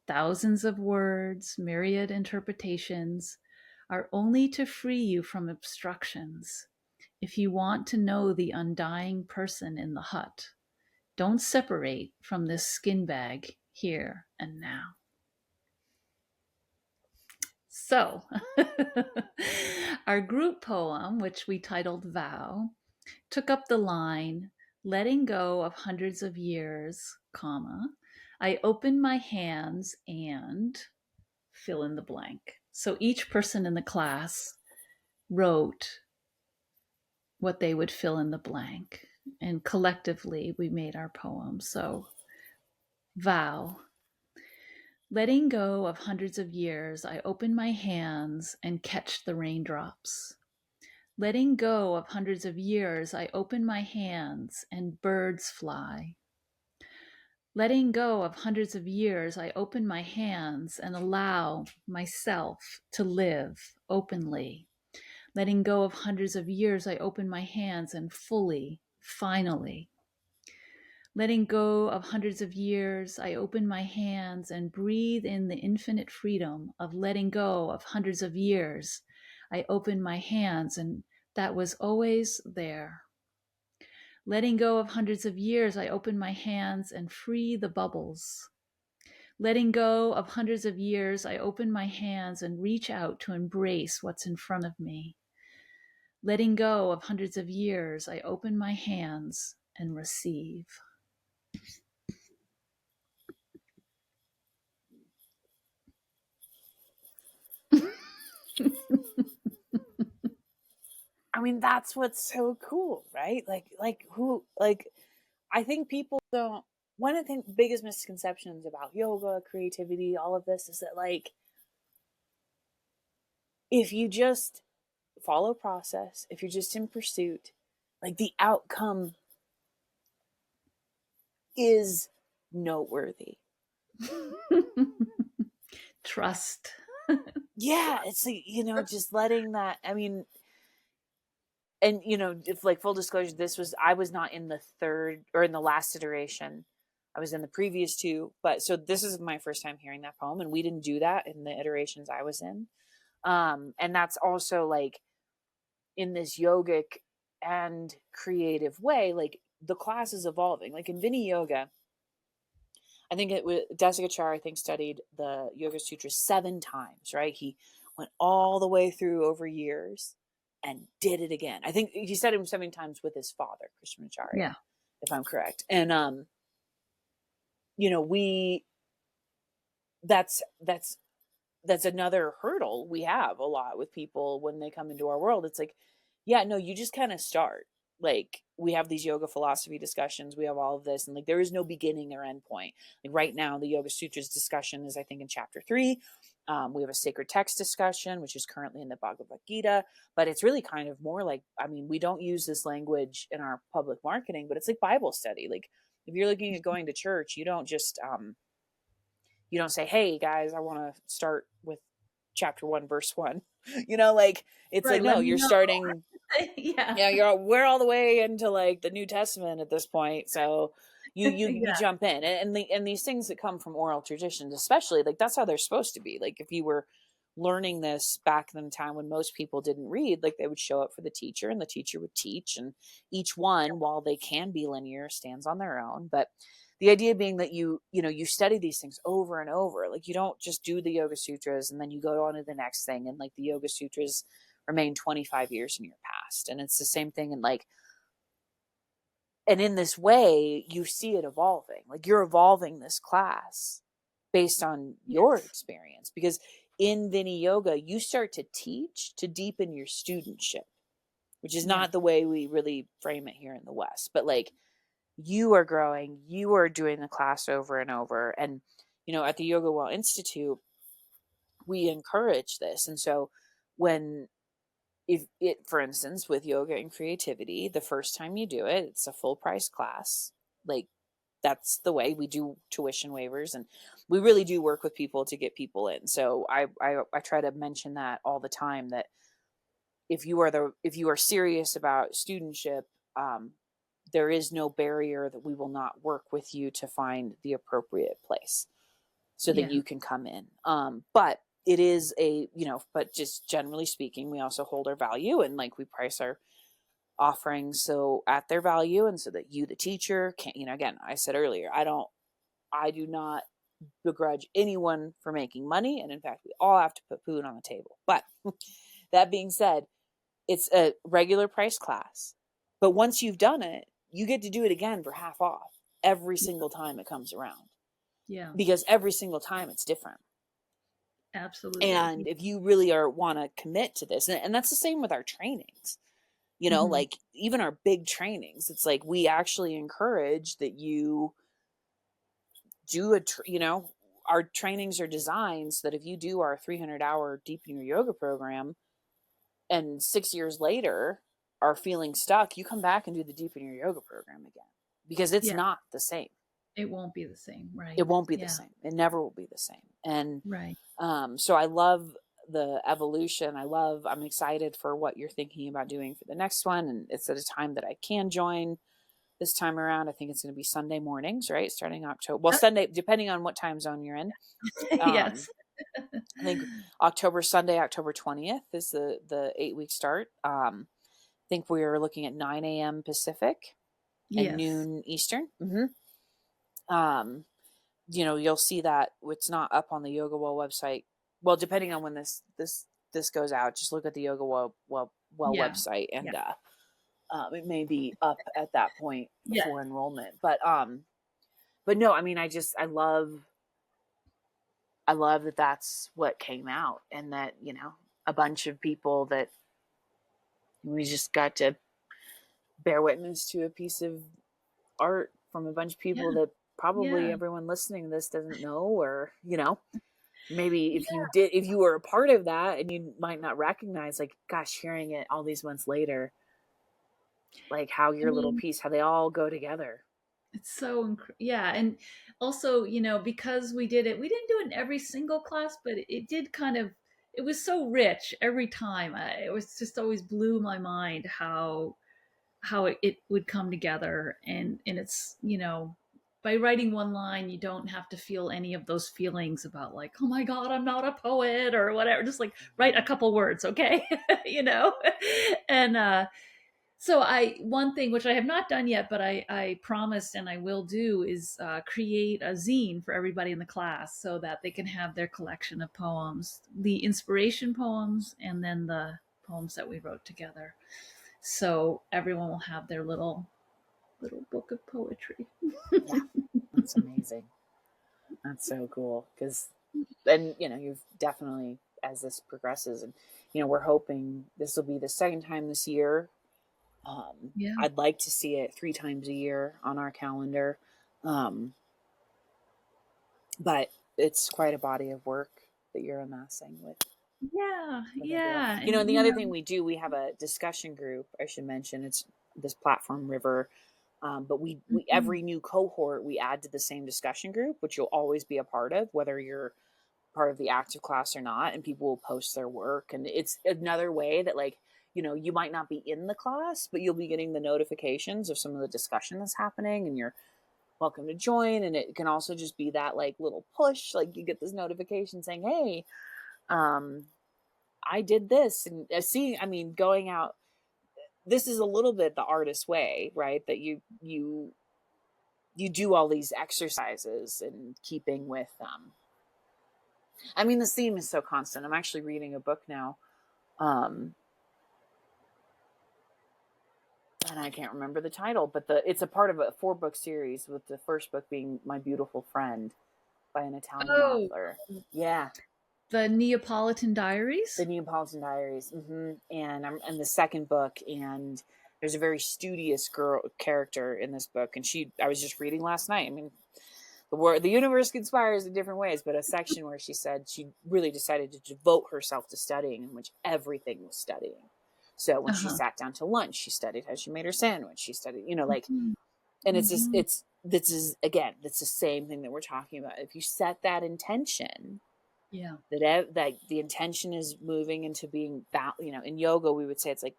Thousands of words, myriad interpretations, are only to free you from obstructions. If you want to know the undying person in the hut, don't separate from this skin bag here and now. So, our group poem, which we titled Vow, took up the line, letting go of hundreds of years, comma, I open my hands and fill in the blank. So each person in the class wrote what they would fill in the blank. and collectively we made our poem. So, vow. Letting go of hundreds of years, I open my hands and catch the raindrops. Letting go of hundreds of years, I open my hands and birds fly. Letting go of hundreds of years, I open my hands and allow myself to live openly. Letting go of hundreds of years, I open my hands and fully, finally. Letting go of hundreds of years, I open my hands and breathe in the infinite freedom of letting go of hundreds of years. I open my hands, and that was always there. Letting go of hundreds of years, I open my hands and free the bubbles. Letting go of hundreds of years, I open my hands and reach out to embrace what's in front of me. Letting go of hundreds of years, I open my hands and receive. I mean, that's what's so cool, right? I think people don't, one of the biggest misconceptions about yoga, creativity, all of this is that, like, if you just follow process, if you're just in pursuit, like, the outcome is noteworthy. Trust. Yeah, it's like, just letting that, I mean, and if, like, full disclosure, I was not in the third or in the last iteration. I was in the previous two, but so this is my first time hearing that poem, and we didn't do that in the iterations I was in. And that's also, like, in this yogic and creative way, like, the class is evolving. Like, in Vini Yoga, I think it was Desikachar, I think, studied the Yoga Sutras 7 times, right? He went all the way through over years and did it again. I think he studied him 7 times with his father, Krishnamacharya, Yeah. if I'm correct. And we that's another hurdle we have a lot with people when they come into our world. It's like, yeah, no, you just kind of start. Like, we have these yoga philosophy discussions, we have all of this, and, like, there is no beginning or end point. Like, right now, the Yoga Sutras discussion is, I think, in chapter 3. We have a sacred text discussion, which is currently in the Bhagavad Gita, but it's really kind of more like, I mean, we don't use this language in our public marketing, but it's like Bible study. Like, if you're looking at going to church, you don't say, hey guys, I want to start with chapter 1 verse 1. Like, it's like, Right. no, Let me you're know. starting, Yeah. we're all the way into, like, the New Testament at this point. So you Yeah. jump in, and these things that come from oral traditions, especially, like, that's how they're supposed to be. Like, if you were learning this back in the time when most people didn't read, like, they would show up for the teacher and the teacher would teach, and each one, while they can be linear, stands on their own. But the idea being that you study these things over and over. Like, you don't just do the Yoga Sutras and then you go on to the next thing, and, like, the Yoga Sutras remain 25 years in your past. And it's the same thing. And, like, and in this way, you see it evolving. Like, you're evolving this class based on your Yes. experience, because in Vini Yoga, you start to teach to deepen your studentship, which is Yeah. not the way we really frame it here in the West. But, like, you are growing, you are doing the class over and over. And, at the Yoga Well Institute, we encourage this. And so, when, if it, for instance, with yoga and creativity, the first time you do it, it's a full price class. Like, that's the way we do tuition waivers, and we really do work with people to get people in. So I try to mention that all the time, that if you are serious about studentship, um, there is no barrier that we will not work with you to find the appropriate place so that Yeah. you can come in. But it is but just generally speaking, we also hold our value, and, like, we price our offerings so at their value, and so that you, the teacher, can, again, I said earlier, I do not begrudge anyone for making money. And in fact, we all have to put food on the table. But that being said, it's a regular price class. But once you've done it, you get to do it again for half off every single time it comes around, Yeah. because every single time it's different. Absolutely. And if you really want to commit to this, and that's the same with our trainings, You know, Hmm. like even our big trainings, it's like we actually encourage that you do you know, our trainings are designed so that if you do our 300-hour deepen your yoga program and 6 years later are feeling stuck, you come back and do the deepen your yoga program again because it's Yeah, not the same. it won't be the same, It right? won't be the Yeah, same. It never will be the same. And right. so I love the evolution. I'm excited for what you're thinking about doing for the next one. And it's at a time that I can join this time around. I think it's going to be Sunday mornings, right? Starting October. Well, Sunday, depending on what time zone you're in. Um, Yes. I think Sunday, October 20th is the 8 week start. I think we are looking at 9 a.m. Pacific and Yes. noon Eastern. Um, you'll see that it's not up on the Yoga Well website. Well, depending on when this goes out, just look at the Yoga Well Yeah. website, Yeah. and it may be up at that point Yeah. for enrollment. But no, I mean, I love that that's what came out, and that a bunch of people that we just got to bear witness to a piece of art from a bunch of Yeah. people that probably Yeah. everyone listening to this doesn't know, or maybe Yeah. if you were a part of that and you might not recognize, like, gosh, hearing it all these months later, like how I your little mean, piece, how they all go together. it's so yeah, and also, because we didn't do it in every single class, but it did kind of. It was so rich every time. It was just always blew my mind how it would come together, and it's by writing one line you don't have to feel any of those feelings about like, oh my god, I'm not a poet or whatever, just like write a Mm-hmm. couple words, okay. you know and so I one thing which I have not done yet, but I promised and I will do is create a zine for everybody in the class so that they can have their collection of poems, the inspiration poems, and then the poems that we wrote together. So everyone will have their little book of poetry. Yeah, that's amazing. That's so cool because then you've definitely, as this progresses, and we're hoping this will be the second time this year. Yeah. I'd like to see it 3 times a year on our calendar. Um, but it's quite a body of work that you're amassing Yeah. with everyone. Yeah. And And the other thing we have a discussion group. I should mention it's this platform River. But we mhm. every new cohort we add to the same discussion group, which you'll always be a part of, whether you're part of the active class or not. And people will post their work, and it's another way that, like, you might not be in the class, but you'll be getting the notifications of some of the discussion that's happening, and you're welcome to join. And it can also just be that, like, little push, like you get this notification saying, hey, um I did this. And see, I mean, going out, this is a little bit the artist way, right? That you do all these exercises in keeping with I mean, the theme is so constant. I'm actually reading a book now, um and I can't remember the title, but it's a part of a 4 book series, with the first book being My Beautiful Friend by an Italian Oh, author. Yeah, the Neapolitan Diaries. the Neapolitan Diaries. And I'm in the second book, and there's a very studious girl character in this book, and I was just reading last night. I mean, the universe conspires in different ways, but a section where she said she really decided to devote herself to studying, in which everything was studying. So when she Uh-huh. sat down to lunch, she studied how she made her sandwich. She studied, like, Mhm. and it's just Mhm. this is, again, that's the same thing that we're talking about. If you set that intention, Yeah. that the intention is moving into being, in yoga we would say it's like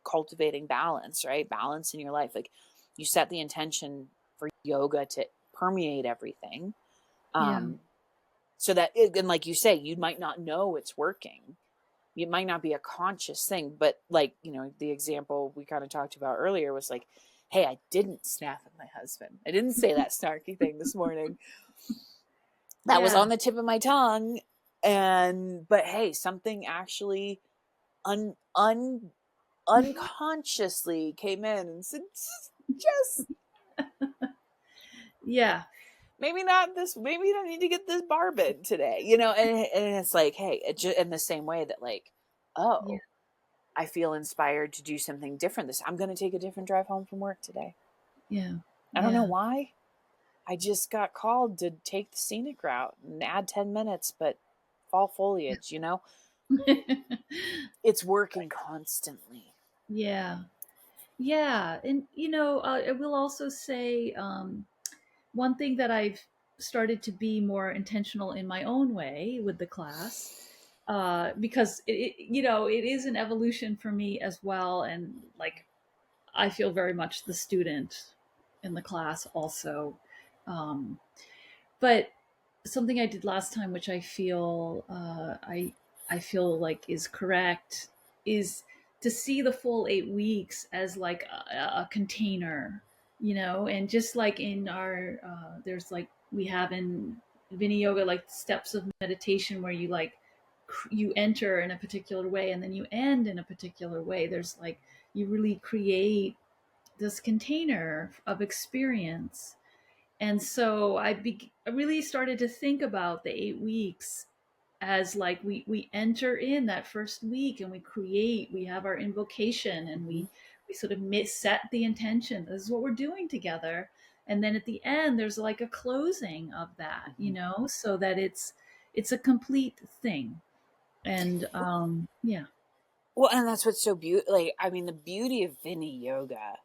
cultivating balance, right? Balance in your life. Like, you set the intention for yoga to permeate everything, Yeah. um so that and like you say, you might not know it's working. It might not be a conscious thing, but, like, the example we kind of talked about earlier was like, hey, I didn't snap at my husband, I didn't say that snarky thing this morning, that was on Yeah. the tip of my tongue. But hey, something actually un un unconsciously came in and said, just Yeah. maybe not this, maybe you don't need to get this barbed today, and it's like, hey, it just in the same way that, like, Yeah. oh, I feel inspired to do something different. I'm going to take a different drive home from work today. Yeah. I don't know Yeah. why. I just got called to take the scenic route and add 10 minutes, but fall foliage, it's working constantly. Yeah. Yeah. And, I will also say one thing that I've started to be more intentional in my own way with the class, because it is an evolution for me as well. And like, I feel very much the student in the class also. Um, but something I did last time, which I feel I feel like is correct, is to see the full 8 weeks as like a container, and just like in our there's like we have in Vini Yoga like steps of meditation where you like you enter in a particular way and then you end in a particular way. There's like you really create this container of experience. And so I really started to think about the 8 weeks as like we enter in that first week and we have our invocation and Mm-hmm. we sort of set the intention. This is what we're doing together. And then at the end, there's like a closing of that, Mm-hmm. so that it's a complete thing. And yeah. Well, and that's what's so beautiful. Like, I mean, the beauty of Vini Yoga,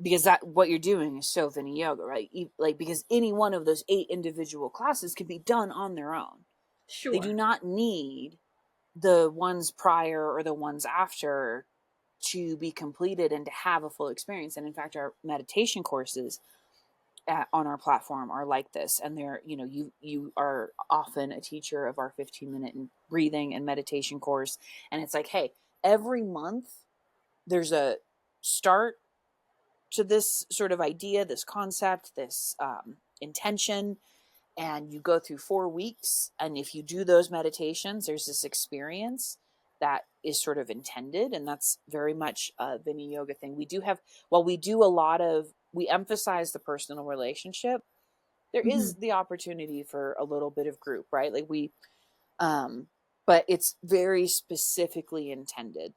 because that what you're doing is so Vini Yoga, right? Like, because any one of those 8 individual classes can be done on their own. They do Sure. not need the ones prior or the ones after to be completed and to have a full experience. And in fact, our meditation courses on our platform are like this, and they're you are often a teacher of our 15-minute breathing and meditation course, and it's like, hey, every month there's a start to this sort of idea, this concept, this intention, and you go through 4 weeks, and if you do those meditations, there's this experience that is sort of intended, and that's very much a Vini Yoga thing. We do have, while we do a lot of, we emphasize the personal relationship, there Mm-hmm. is the opportunity for a little bit of group, right? Like um but it's very specifically intended.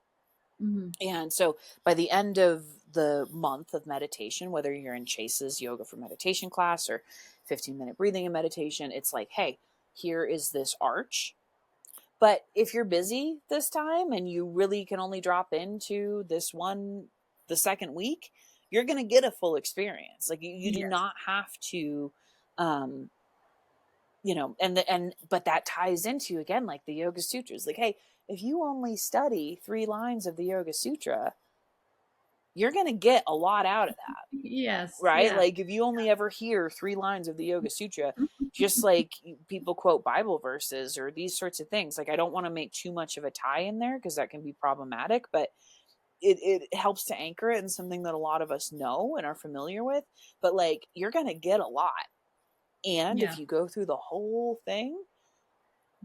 Mm-hmm. And so by the end of the month of meditation, whether you're in Chase's yoga for meditation class or 15-minute breathing and meditation, it's like, hey, here is this arch. But if you're busy this time and you really can only drop into this one, the second week, you're going to get a full experience. Like you do Yes. not have to, um, but that ties into, again, like the Yoga Sutras. Like, hey, if you only study 3 lines of the Yoga Sutra, you're going to get a lot out of that, Yes. right? Yeah. Like if you only ever hear 3 lines of the Yoga Sutra, just like people quote Bible verses or these sorts of things, like I don't want to make too much of a tie in there because that can be problematic, but it helps to anchor it in something that a lot of us know and are familiar with. But like, you're going to get a lot. And Yeah. if you go through the whole thing,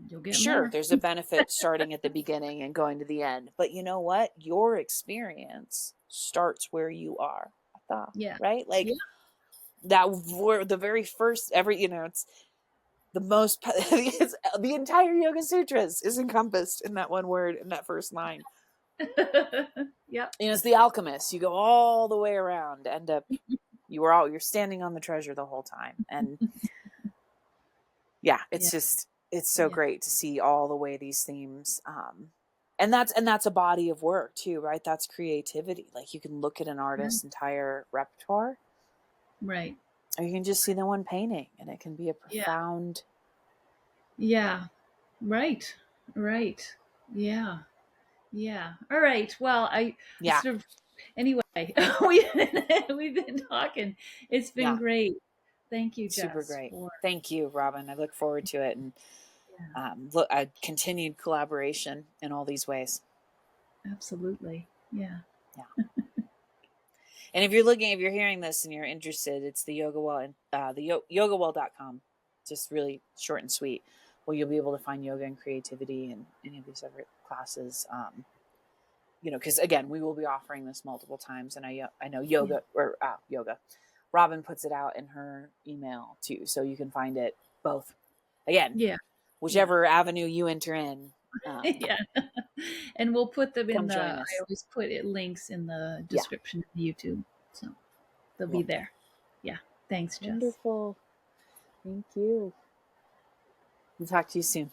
You'll get sure, more. there's a benefit starting at the beginning and going to the end. But you know what? Your experience starts where you are. Yeah. Right? Like Yeah. that were the very first it's the most it's, the entire Yoga Sutras is encompassed in that one word, in that first line. Yep. And as the alchemist, you go all the way around, end up you're standing on the treasure the whole time. And yeah, Yeah. it's so Yeah. great to see all the way these themes, and that's a body of work too, right? That's creativity. Like you can look at an Right. artist's entire repertoire, Right. or you can just see the one painting, and it can be a Yeah. profound. Yeah. Right. Right. Yeah. Yeah. All right. Well, I Yeah, sort of anyway, we've been talking. It's been yeah, great. Thank you, super Jess, great. for Thank you, Robyn. I look forward to it, and yeah, look, a continued collaboration in all these ways. absolutely. Yeah. Yeah. And if you're hearing this and you're interested, it's the Yoga Well, yogawell.com. Just really short and sweet. Well, you'll be able to find yoga and creativity and any of these other classes. Because again, we will be offering this multiple times, and I know Yeah. yoga. Robyn puts it out in her email too, so you can find it both. Again, Yeah. Yeah. whichever avenue you enter in, Yeah. And we'll put them in Come the, join I us. always put it links in the Yeah, description of YouTube. So they'll be love that. there. Yeah. Thanks, Jess. Wonderful. Thank you. We'll talk to you soon.